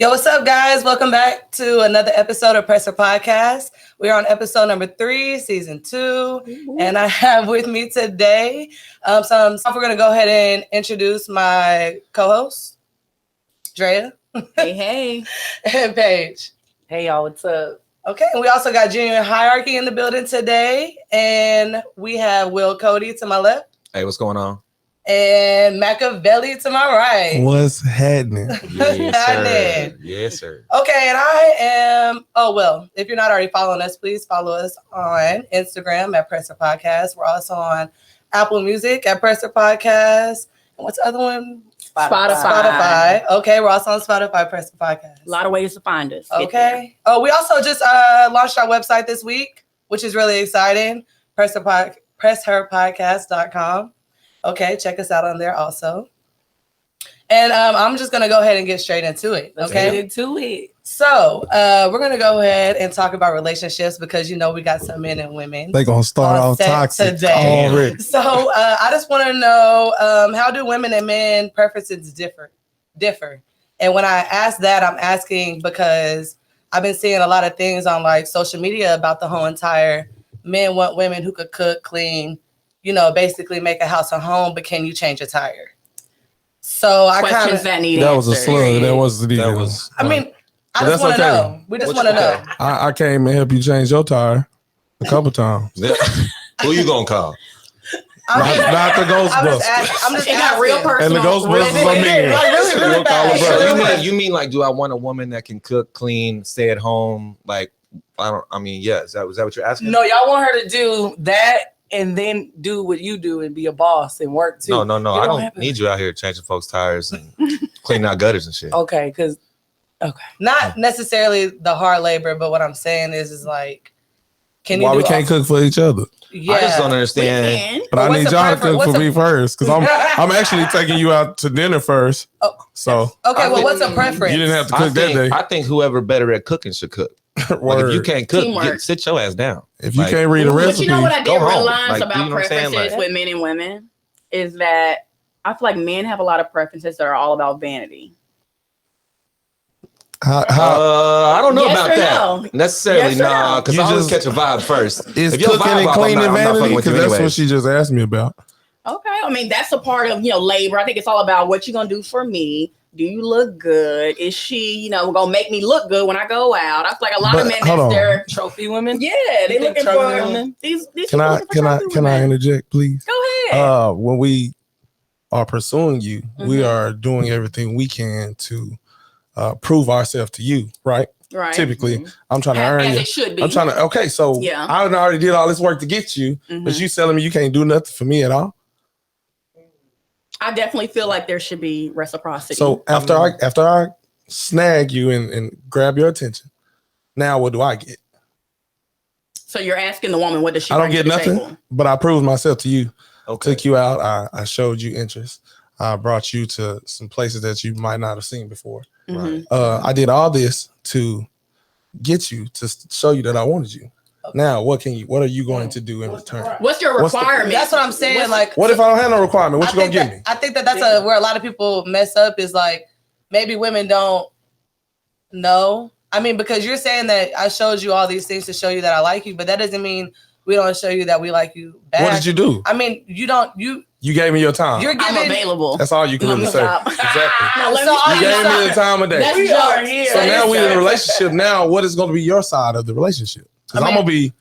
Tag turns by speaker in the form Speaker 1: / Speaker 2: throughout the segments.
Speaker 1: Yo, what's up, guys? Welcome back to another episode of Pressher Podcast. We're on episode number 3, season 2, and I have with me today we're going to go ahead and introduce my co-host, Drea.
Speaker 2: Hey.
Speaker 1: And Paige.
Speaker 3: Hey, y'all, what's up?
Speaker 1: Okay, and we also got Genuine Hierarchy in the building today, and we have Will Cody to my left.
Speaker 4: Hey, what's going on?
Speaker 1: And Machiavelli to my right.
Speaker 5: What's happening?
Speaker 4: Yes, sir. Yes, sir.
Speaker 1: Okay, and I am, if you're not already following us, please follow us on Instagram at Pressher Podcast. We're also on Apple Music at Pressher Podcast. And what's the other one?
Speaker 2: Spotify.
Speaker 1: Okay, we're also on Spotify, Pressher Podcast.
Speaker 2: A lot of ways to find us.
Speaker 1: Okay. Oh, we also just launched our website this week, which is really exciting. PressherPodcast.com. Okay, check us out on there also. And I'm just going to go ahead and get straight into it. Okay.
Speaker 3: Let's get into it.
Speaker 1: So we're going to go ahead and talk about relationships because, we got some men and women.
Speaker 5: They're going to start off toxic
Speaker 1: today.
Speaker 5: Already.
Speaker 1: So I just want to know, how do women and men preferences differ? And when I ask that, I'm asking because I've been seeing a lot of things on like social media about the whole entire men want women who could cook, clean, basically make a house a home, but can you change a tire? So
Speaker 2: Questions that need
Speaker 5: that was a
Speaker 2: answers.
Speaker 5: slug. That was the deal.
Speaker 1: I just want to know. We just want to know.
Speaker 5: I came and help you change your tire a couple times.
Speaker 4: Who you gonna call?
Speaker 5: Not the Ghostbusters.
Speaker 1: I'm just
Speaker 2: It got
Speaker 1: asking.
Speaker 2: real personal.
Speaker 5: And the Ghostbusters are mean.
Speaker 1: Really bad.
Speaker 4: You mean like, do I want a woman that can cook, clean, stay at home? Like, is that what you're asking?
Speaker 3: No, y'all want her to do that and then do what you do and be a boss and work too.
Speaker 4: No. I don't need you out here changing folks' tires and cleaning out gutters and shit.
Speaker 3: Okay.
Speaker 1: Not necessarily the hard labor, but what I'm saying is like, can you
Speaker 5: Why we can't cook for each other?
Speaker 1: Yeah.
Speaker 4: I just don't understand.
Speaker 5: But I
Speaker 1: What's
Speaker 5: need
Speaker 1: the
Speaker 5: y'all to
Speaker 1: preference?
Speaker 5: cook for me first because I'm actually taking you out to dinner first.
Speaker 1: Oh.
Speaker 5: So
Speaker 1: Okay, what's a preference?
Speaker 5: you didn't have to cook that day.
Speaker 4: I think whoever better at cooking should cook. Like if you can't cook, sit your ass down.
Speaker 5: If you can't read a
Speaker 2: But
Speaker 5: recipe,
Speaker 2: you know what I
Speaker 4: go
Speaker 2: did
Speaker 4: home.
Speaker 2: realize
Speaker 4: Like,
Speaker 2: about
Speaker 4: you know what I'm saying?
Speaker 2: preferences with men and women is that I feel like men have a lot of preferences that are all about vanity.
Speaker 5: how
Speaker 4: I don't know
Speaker 2: Yes
Speaker 4: about
Speaker 2: or
Speaker 4: that
Speaker 2: no?
Speaker 4: necessarily.
Speaker 2: Yes or
Speaker 4: Nah,
Speaker 2: no?
Speaker 4: because
Speaker 5: You
Speaker 4: I always
Speaker 5: just-
Speaker 4: catch a vibe first.
Speaker 5: is
Speaker 4: If your
Speaker 5: cooking
Speaker 4: vibe
Speaker 5: and
Speaker 4: off,
Speaker 5: cleaning
Speaker 4: I'm not
Speaker 5: vanity?
Speaker 4: fucking with
Speaker 5: Because
Speaker 4: you
Speaker 5: that's what
Speaker 4: anyways.
Speaker 5: she just asked me about.
Speaker 2: Okay, I mean that's a part of labor. I think it's all about what you're gonna do for me. Do you look good? Is she gonna make me look good when I go out? I feel like a lot of men
Speaker 5: hold on.
Speaker 2: that's their
Speaker 3: Trophy women?
Speaker 2: yeah, they
Speaker 3: You think
Speaker 2: looking
Speaker 3: trophy
Speaker 2: for
Speaker 3: women?
Speaker 2: these
Speaker 5: Can I interject, please?
Speaker 2: Go ahead.
Speaker 5: When we are pursuing you, we
Speaker 2: Mhm.
Speaker 5: are doing everything we can to prove ourselves to you, right?
Speaker 2: Right.
Speaker 5: Typically, I'm trying to earn
Speaker 2: As
Speaker 5: you.
Speaker 2: it should be.
Speaker 5: I'm trying to. Okay, so
Speaker 2: Yeah.
Speaker 5: I already did all this work to get you, but
Speaker 2: Mhm.
Speaker 5: you telling me you can't do nothing for me at all.
Speaker 2: I definitely feel like there should be reciprocity.
Speaker 5: So after I snag you and grab your attention, now what do I get?
Speaker 2: So you're asking the woman, what does she
Speaker 5: I don't
Speaker 2: bring
Speaker 5: get
Speaker 2: to the
Speaker 5: nothing,
Speaker 2: table?
Speaker 5: but I proved myself to you.
Speaker 4: Okay.
Speaker 5: Took you out. I showed you interest. I brought you to some places that you might not have seen before.
Speaker 2: Mhm.
Speaker 5: I did all this to get you to show you that I wanted you. Now, what are you going to do in return?
Speaker 2: What's your
Speaker 5: What's the-
Speaker 2: requirement?
Speaker 1: That's what I'm saying. Like,
Speaker 5: What if I don't have no requirement? What you gonna give me?
Speaker 1: I think that's where a lot of people mess up is like maybe women don't know. I mean, because you're saying that I showed you all these things to show you that I like you, but that doesn't mean we don't show you that we like you back.
Speaker 5: What did you do?
Speaker 1: I mean, you
Speaker 5: gave me your time.
Speaker 1: you're
Speaker 2: I'm
Speaker 1: giving.
Speaker 2: available.
Speaker 5: That's all you can
Speaker 2: Let
Speaker 5: really
Speaker 2: me
Speaker 5: say.
Speaker 2: stop.
Speaker 5: Exactly.
Speaker 2: No, let
Speaker 1: So
Speaker 2: me
Speaker 1: all
Speaker 5: You
Speaker 1: you
Speaker 5: gave me the time of day.
Speaker 2: That's
Speaker 3: We are here.
Speaker 5: So now we're in a
Speaker 2: Yes, sir.
Speaker 5: relationship. Now, what is going to be your side of the relationship? Because I'm gonna be,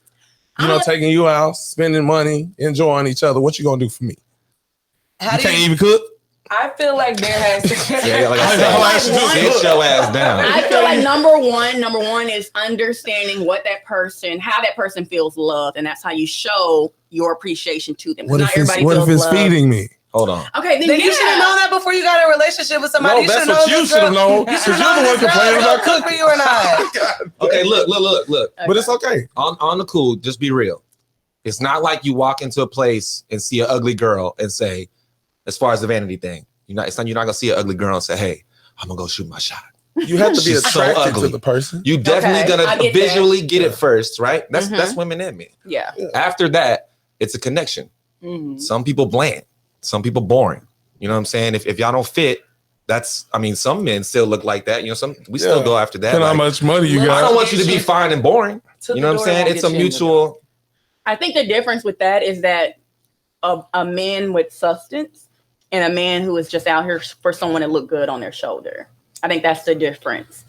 Speaker 5: taking you out, spending money, enjoying each other. What you gonna do for me?
Speaker 1: How
Speaker 5: You
Speaker 1: do
Speaker 5: can't
Speaker 1: you?
Speaker 5: even cook.
Speaker 3: I feel like there has to
Speaker 4: Yeah, like I said, sit your ass down.
Speaker 2: I feel like number one is understanding how that person feels loved, and that's how you show your appreciation to them. 'Cause
Speaker 5: What
Speaker 2: not
Speaker 5: if it's
Speaker 2: everybody feels
Speaker 5: feeding
Speaker 2: loved.
Speaker 5: me?
Speaker 4: Hold on.
Speaker 2: Okay,
Speaker 1: Then you should have known that before you got in a relationship with somebody.
Speaker 5: No, that's what you should have known. Because you're the one complaining about
Speaker 1: cook for
Speaker 5: cooking.
Speaker 1: you or not.
Speaker 4: Okay, look.
Speaker 5: But it's okay.
Speaker 4: On the cool, just be real. It's not like you walk into a place and see an ugly girl and say, as far as the vanity thing, you're not gonna see an ugly girl and say, "Hey, I'm gonna go shoot my shot."
Speaker 5: You have to be
Speaker 4: She's so
Speaker 5: attracted
Speaker 4: ugly.
Speaker 5: to the person.
Speaker 4: You definitely
Speaker 2: Okay, I
Speaker 4: gonna
Speaker 2: get
Speaker 4: visually get it first, right? That's
Speaker 2: Mhm.
Speaker 4: women and men.
Speaker 2: Yeah.
Speaker 4: After that, it's a connection.
Speaker 3: Mhm.
Speaker 4: Some people bland, some people boring. You know what I'm saying? If y'all don't fit, some men still look like that. You know, we still go after that.
Speaker 5: Depending
Speaker 4: Like,
Speaker 5: how much money you
Speaker 4: I
Speaker 5: got.
Speaker 4: don't want you to be fine and boring. You know what I'm saying? It's a mutual.
Speaker 2: I think the difference with that is that a man with substance and a man who is just out here for someone to look good on their shoulder. I think that's the difference.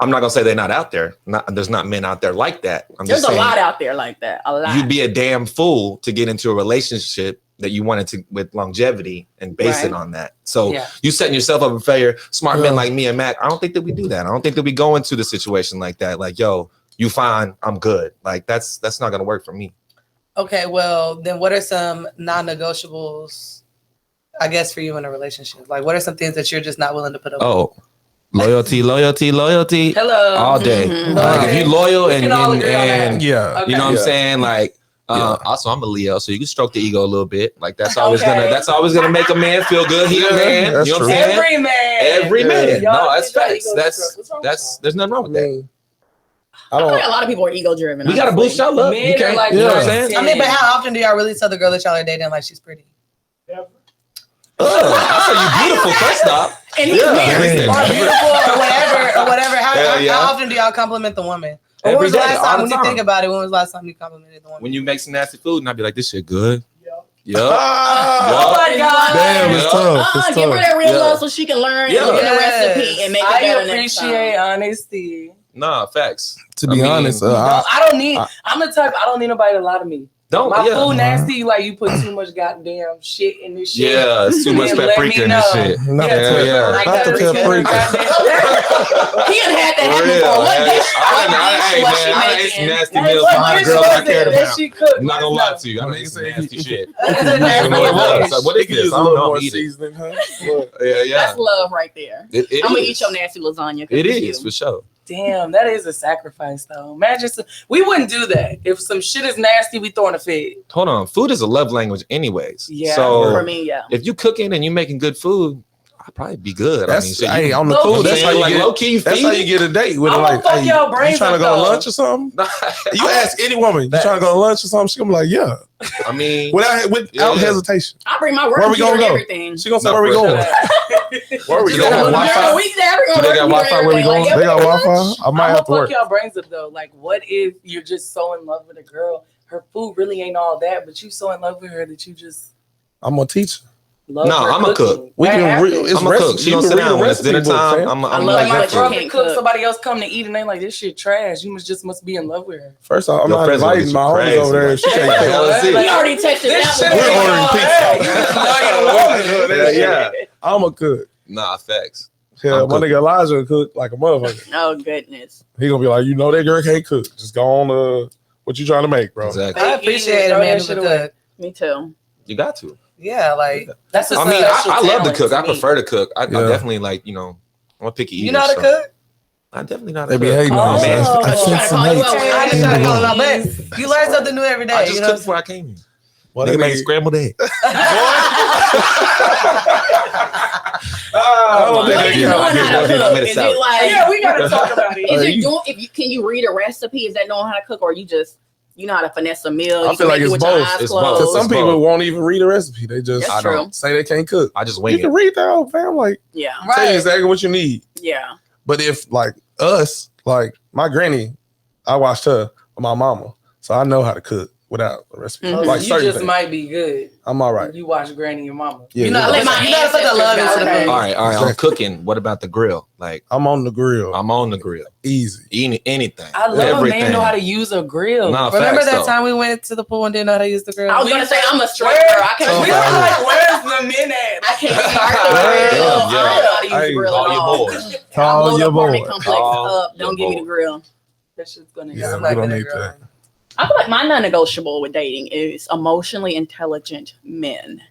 Speaker 4: I'm not gonna say they're not out there. There's not men out there like that.
Speaker 2: There's a lot out there like that. A lot.
Speaker 4: You'd be a damn fool to get into a relationship that you wanted to with longevity and base it on that. So you setting yourself up for failure. Smart men like me and Mac, I don't think that we do that. I don't think that we go into the situation like that. Like, yo, you fine, I'm good. Like that's not gonna work for me.
Speaker 1: Okay, well then, what are some non-negotiables? I guess for you in a relationship, like what are some things that you're just not willing to put up?
Speaker 4: Oh. Loyalty.
Speaker 1: Hello.
Speaker 4: All day.
Speaker 2: Mm-hmm.
Speaker 4: Like if you loyal and
Speaker 1: you know what
Speaker 4: I'm saying? Like also I'm a Leo, so you can stroke the ego a little bit. Like that's always gonna make a man feel good. He a man. You know what I'm saying? Every man. No, that's facts. That's there's nothing wrong with that.
Speaker 2: I feel like a lot of people are ego driven.
Speaker 4: We gotta boost y'all up. You can't,
Speaker 3: like,
Speaker 4: you know what I'm saying?
Speaker 1: I mean, but how often do y'all really tell the girl that y'all are dating like she's pretty?
Speaker 4: I say you beautiful first off.
Speaker 2: And he's married.
Speaker 1: Or beautiful or whatever. How often do y'all compliment the woman? Or when was the last time, when you think about it, when was the last time you complimented the woman?
Speaker 4: When you make some nasty food and I'd be like, this shit good. Yup.
Speaker 2: Oh my God.
Speaker 5: Damn, it's tough.
Speaker 2: Give her that real love so she can learn and get the recipe and make it better next time.
Speaker 3: I appreciate honesty.
Speaker 4: Nah, facts.
Speaker 5: To be honest,
Speaker 3: I don't need. I'm the type. I don't need nobody to lie to me. My food nasty. Like you put too much goddamn shit in this shit.
Speaker 4: Yeah, it's too much paprika in this shit.
Speaker 5: Not the paprika.
Speaker 2: He had that happen before. What dish?
Speaker 4: I ate some nasty meals for my girls I cared about. I'm not gonna lie to you. I ate some nasty shit. What is this? I don't know.
Speaker 5: Seasoning, huh?
Speaker 4: Yeah.
Speaker 2: That's love right there. I'm gonna eat your nasty lasagna.
Speaker 4: It is for sure.
Speaker 3: Damn, that is a sacrifice, though. Imagine we wouldn't do that. If some shit is nasty, we throwing a fit.
Speaker 4: Hold on, food is a love language, anyways.
Speaker 3: Yeah,
Speaker 4: so
Speaker 2: for me,
Speaker 4: if you cooking and you making good food, I'll probably be good.
Speaker 5: That's on the food. That's how you get low key. That's how you get a date with her. Like, hey, you trying to go to lunch or something? You ask any woman, you trying to go to lunch or something? She gonna be like, yeah.
Speaker 4: I mean,
Speaker 5: without hesitation.
Speaker 2: I bring my work.
Speaker 5: Where we gonna go?
Speaker 2: Everything.
Speaker 5: She gonna say, where we going? Where we going?
Speaker 4: They got Wi-Fi. Where we going?
Speaker 5: They got Wi-Fi. I might have to work.
Speaker 3: Y'all brains up though. Like, what if you're just so in love with a girl? Her food really ain't all that, but you so in love with her that you just.
Speaker 5: I'm gonna teach her.
Speaker 4: I'm a cook.
Speaker 5: I'm a cook.
Speaker 4: She gonna sit down when it's dinner time. I'm
Speaker 3: like you can cook. Somebody else come to eat and they like this shit trash. You must be in love with her.
Speaker 5: First off, I'm not inviting my homies over there. She can't cook.
Speaker 2: We already texted that.
Speaker 5: We're ordering pizza. Yeah, I'm a cook.
Speaker 4: Nah, facts.
Speaker 5: Yeah, my nigga Elijah cook like a motherfucker.
Speaker 2: Oh goodness.
Speaker 5: He gonna be like, you know that girl can't cook. Just go on what you trying to make, bro.
Speaker 4: Exactly.
Speaker 1: I appreciate a man who cook.
Speaker 2: Me too.
Speaker 4: You got to.
Speaker 1: Yeah, like
Speaker 3: that's.
Speaker 4: I love to cook. I prefer to cook. I definitely like. I'm a picky eater.
Speaker 1: You know how to cook?
Speaker 4: I definitely know how
Speaker 5: They
Speaker 4: to cook.
Speaker 5: be hating on me.
Speaker 1: You learn something new every day.
Speaker 4: I just cooked before I came here.
Speaker 5: Well,
Speaker 4: they make scrambled egg.
Speaker 2: We gotta talk about it. Can you read a recipe? Is that knowing how to cook, or you know how to finesse a meal?
Speaker 5: I feel like it's both. Because some people won't even read a recipe. They just say they can't cook.
Speaker 4: I just wing it.
Speaker 5: You can read that whole fam. Like, tell you exactly what you need.
Speaker 2: Yeah.
Speaker 5: But if like us, like my granny, I watched her with my mama, so I know how to cook without a recipe.
Speaker 3: Mm-hmm.
Speaker 5: Like
Speaker 3: you just might be good.
Speaker 5: I'm all right.
Speaker 3: You watch granny and mama.
Speaker 5: Yeah,
Speaker 1: you know put the love into the food.
Speaker 4: All right. I'm cooking. What about the grill? Like
Speaker 5: I'm on the grill. Easy.
Speaker 4: Eating anything.
Speaker 3: I love a man know how to use a grill.
Speaker 4: Nah,
Speaker 1: remember that time we went to the pool and didn't know how to use the grill?
Speaker 2: I was gonna say I'm a straight girl. I can't.
Speaker 3: We were like, where's the men at?
Speaker 2: I can't start the grill. I don't know how to use the grill at all.
Speaker 5: Call your boy.
Speaker 2: Don't give me the grill.
Speaker 3: That shit's gonna.
Speaker 5: Yeah, we don't need that.
Speaker 2: I feel like my non-negotiable with dating is emotionally intelligent men.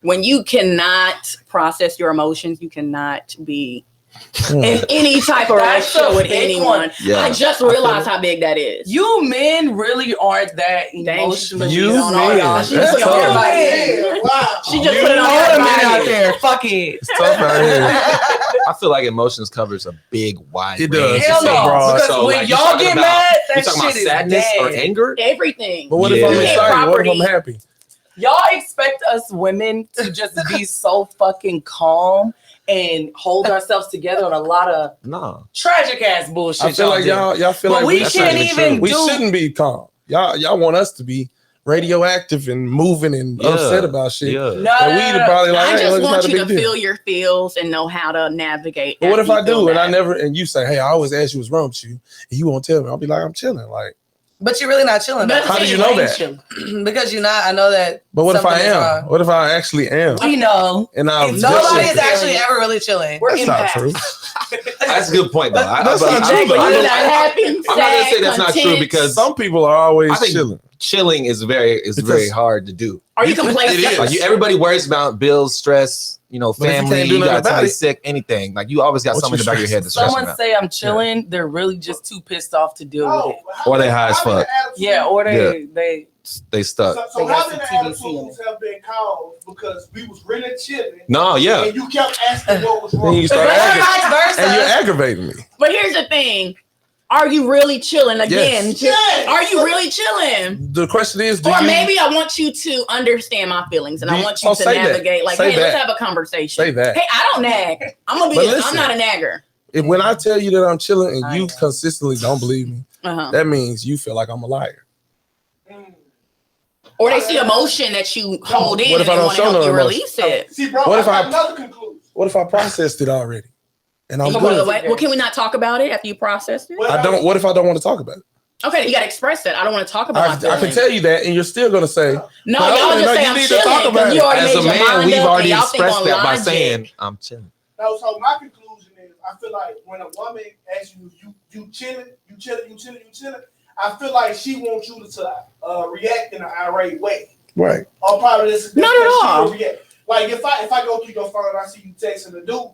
Speaker 2: When you cannot process your emotions, you cannot be in any type of relationship with anyone. Yeah. I just realized how big that is.
Speaker 3: You men really aren't that emotional.
Speaker 5: You men.
Speaker 2: She just put it on everybody out there.
Speaker 3: Fuck it.
Speaker 5: It's tough out here.
Speaker 4: I feel like emotions covers a big wide
Speaker 5: it does.
Speaker 4: range.
Speaker 3: Hell no. Because
Speaker 4: so,
Speaker 3: when
Speaker 4: like,
Speaker 3: y'all get mad, that
Speaker 4: talking about
Speaker 3: shit is
Speaker 4: sadness
Speaker 3: dead.
Speaker 4: or anger?
Speaker 2: Everything.
Speaker 5: But what if I'm excited? What if I'm happy?
Speaker 3: Y'all expect us women to just be so fucking calm and hold ourselves together on a lot of tragic ass bullshit.
Speaker 5: I feel like y'all feel like
Speaker 3: we can't even.
Speaker 5: We shouldn't be calm. Y'all want us to be radioactive and moving and upset about shit.
Speaker 2: No,
Speaker 5: and we probably like,
Speaker 2: I just want you to feel your feels and know how to navigate.
Speaker 5: But what if I do and I never, and you say, hey, I always ask you what's wrong with you, and you won't tell me? I'll be like, I'm chilling. Like,
Speaker 1: but you're really not chilling.
Speaker 5: How do you know that?
Speaker 1: Because you're not. I know that.
Speaker 5: But what if I am? What if I actually am?
Speaker 3: We know.
Speaker 5: And
Speaker 1: nobody is actually ever really chilling.
Speaker 5: That's not true.
Speaker 4: That's a good point, though.
Speaker 5: That's not true.
Speaker 4: I'm not gonna say that's not true because
Speaker 5: some people are always chilling.
Speaker 4: Chilling is very hard to do.
Speaker 2: Are you complacent?
Speaker 4: Like everybody worries about bills, stress, family. You got somebody sick, anything. Like you always got something in the back of your head to stress about.
Speaker 3: Someone say I'm chilling, they're really just too pissed off to deal with it,
Speaker 4: or they high as fuck.
Speaker 3: Yeah, or they
Speaker 4: stuck.
Speaker 6: So how many attitudes have been called because we was really chilling?
Speaker 4: No, yeah.
Speaker 6: And you kept asking what was wrong.
Speaker 5: And you started and you're aggravating me.
Speaker 2: But here's the thing. Are you really chilling again?
Speaker 6: Yes.
Speaker 2: Are you really chilling?
Speaker 5: The question is,
Speaker 2: maybe I want you to understand my feelings and I want you to navigate. Like, hey, let's have a conversation.
Speaker 5: Say that.
Speaker 2: Hey, I don't nag. I'm gonna be. I'm not a nagger.
Speaker 5: When I tell you that I'm chilling and you consistently don't believe me, that means you feel like I'm a liar.
Speaker 2: Or they see emotion that you hold in
Speaker 5: and
Speaker 2: they want to help you release it.
Speaker 6: See, bro, what
Speaker 5: if I processed it already? And I'm
Speaker 2: good. Well, can we not talk about it after you processed it?
Speaker 5: What if I don't want to talk about it?
Speaker 2: Okay, you got to express that. I don't want to talk about it.
Speaker 5: I can tell you that, and you're still going to say,
Speaker 2: no, y'all just say I'm chilling.
Speaker 4: As a man, we've already expressed that by saying, I'm chilling.
Speaker 6: No, so my conclusion is, I feel like when a woman asks you chilling, I feel like she wants you to react in an irate way.
Speaker 5: Right.
Speaker 6: Or probably this.
Speaker 2: Not at all.
Speaker 6: Like if I go to your phone and I see you texting a dude,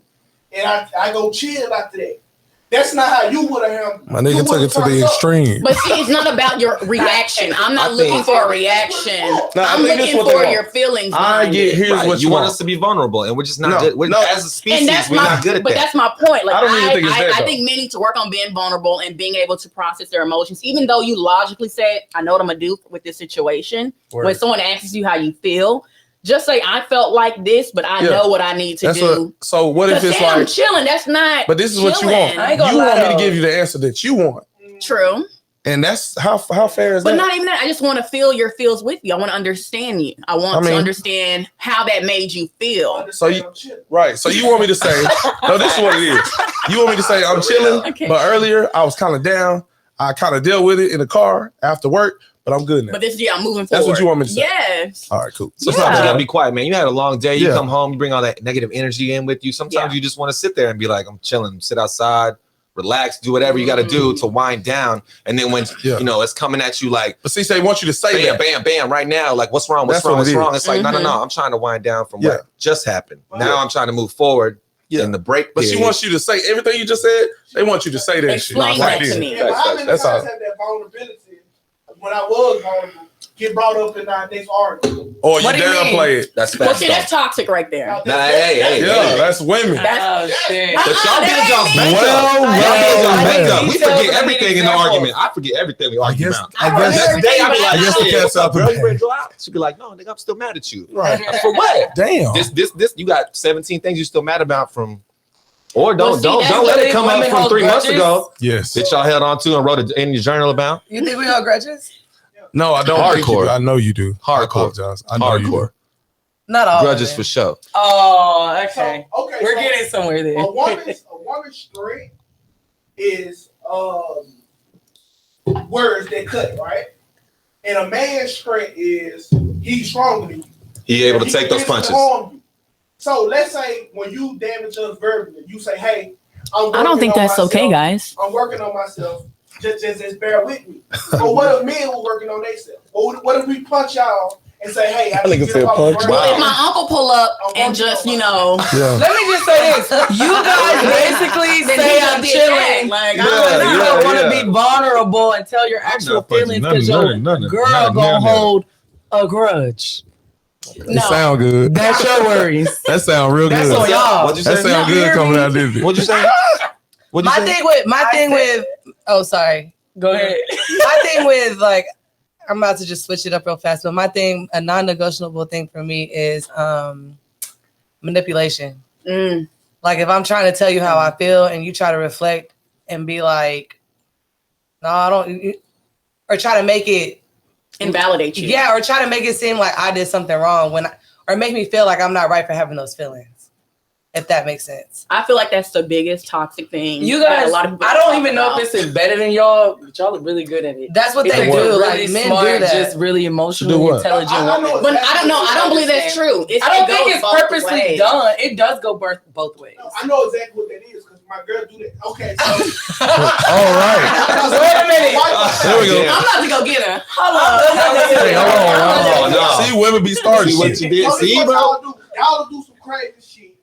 Speaker 6: and I go chill after that. That's not how you would have handled it.
Speaker 5: My nigga took it to the extreme.
Speaker 2: But see, it's not about your reaction. I'm not looking for a reaction. I'm looking for your feelings.
Speaker 5: Here's what
Speaker 4: you want us to be vulnerable, and we're just not good. As a species, we're not good at that.
Speaker 2: But that's my point. Like
Speaker 5: I
Speaker 2: think men need to work on being vulnerable and being able to process their emotions. Even though you logically say, I know what I'm gonna do with this situation. When someone asks you how you feel, just say I felt like this, but I know what I need to do.
Speaker 5: So what if it's like
Speaker 2: I'm chilling? That's not.
Speaker 5: But this is what you want. You want me to give you the answer that you want.
Speaker 2: True.
Speaker 5: And that's how fair is that?
Speaker 2: But not even that. I just want to feel your feels with you. I want to understand you. I want to understand how that made you feel.
Speaker 5: So you want me to say, no, this is what it is. You want me to say I'm chilling, but earlier I was kind of down. I kind of dealt with it in the car after work. But I'm good now.
Speaker 2: But I'm moving forward.
Speaker 5: That's what you want me to say?
Speaker 2: Yes.
Speaker 5: All right, cool.
Speaker 4: Sometimes you gotta be quiet, man. You had a long day. You come home, you bring all that negative energy in with you. Sometimes you just want to sit there and be like, I'm chilling, sit outside, relax, do whatever you got to do to wind down. And then when it's coming at you like,
Speaker 5: but see, they want you to say
Speaker 4: bam, bam, bam, right now. Like, what's wrong? What's wrong? It's like, no. I'm trying to wind down from what just happened. Now I'm trying to move forward in the break.
Speaker 5: But she wants you to say everything you just said. They want you to say that shit.
Speaker 2: Explain that to me.
Speaker 6: That's all. That vulnerability when I was vulnerable. Get brought up in our next argument.
Speaker 5: Or you downplay it.
Speaker 4: That's
Speaker 2: well, see, that's toxic right there.
Speaker 4: Hey.
Speaker 5: That's women.
Speaker 2: That's
Speaker 3: shit.
Speaker 4: But y'all did y'all makeup. We forget everything in the argument. I forget everything we argue about.
Speaker 5: I guess the cat's out the bag.
Speaker 4: She'd be like, no, nigga, I'm still mad at you.
Speaker 5: Right.
Speaker 4: For what?
Speaker 5: Damn.
Speaker 4: This, you got 17 things you're still mad about from. Or don't let it come up from 3 months ago.
Speaker 5: Yes.
Speaker 4: That y'all held on to and wrote in your journal about.
Speaker 1: You think we hold grudges?
Speaker 5: No, I don't.
Speaker 4: Hardcore.
Speaker 5: I know you do.
Speaker 4: Hardcore.
Speaker 5: I know
Speaker 4: hardcore.
Speaker 5: You do.
Speaker 1: Not all.
Speaker 4: Grudges for sure.
Speaker 3: Oh, okay.
Speaker 6: So,
Speaker 3: we're getting somewhere there.
Speaker 6: A woman's strength is words that cut, right? And a man's strength is he's stronger than you.
Speaker 4: He able to take those punches.
Speaker 6: So let's say when you damage us verbally, you say, "Hey,
Speaker 2: I don't think that's okay, guys.
Speaker 6: I'm working on myself. Just bear with me." But what if men were working on themselves? What if we punch y'all and say, "Hey, I need to get up
Speaker 2: Well, if my uncle pull up and just,
Speaker 3: let me just say this: you guys basically say I'm chilling. Like you don't want to be vulnerable and tell your actual feelings because your girl gonna hold a grudge.
Speaker 5: It sound good.
Speaker 3: That's your worries.
Speaker 5: That sound real good.
Speaker 3: That's on y'all.
Speaker 4: What'd you say?
Speaker 5: That sound good coming out of this.
Speaker 4: What'd you say?
Speaker 1: My thing with oh, sorry.
Speaker 3: Go ahead.
Speaker 1: My thing with I'm about to just switch it up real fast, but a non-negotiable thing for me is manipulation. Like if I'm trying to tell you how I feel and you try to reflect and be like, no, I don't, or try to make it
Speaker 2: invalidate you.
Speaker 1: Yeah, or try to make it seem like I did something wrong or make me feel like I'm not right for having those feelings. If that makes sense.
Speaker 2: I feel like that's the biggest toxic thing.
Speaker 3: You guys,
Speaker 2: a lot of people
Speaker 3: I don't even know if it's embedded in y'all, but y'all are really good at it.
Speaker 1: That's what they do.
Speaker 3: Really
Speaker 1: like men
Speaker 3: smart,
Speaker 1: do that.
Speaker 3: just really emotionally intelligent.
Speaker 2: But I don't know. I don't believe that's true.
Speaker 3: I don't think it's purposely done. It does go both ways.
Speaker 6: No, I know exactly what that is because my girl do that. Okay, so
Speaker 5: all right.
Speaker 3: Wait a minute.
Speaker 5: There we go.
Speaker 2: I'm about to go get her. Hold
Speaker 5: on. See, women be starting.
Speaker 4: See what you did. See, bro.
Speaker 6: Y'all do some crazy shit.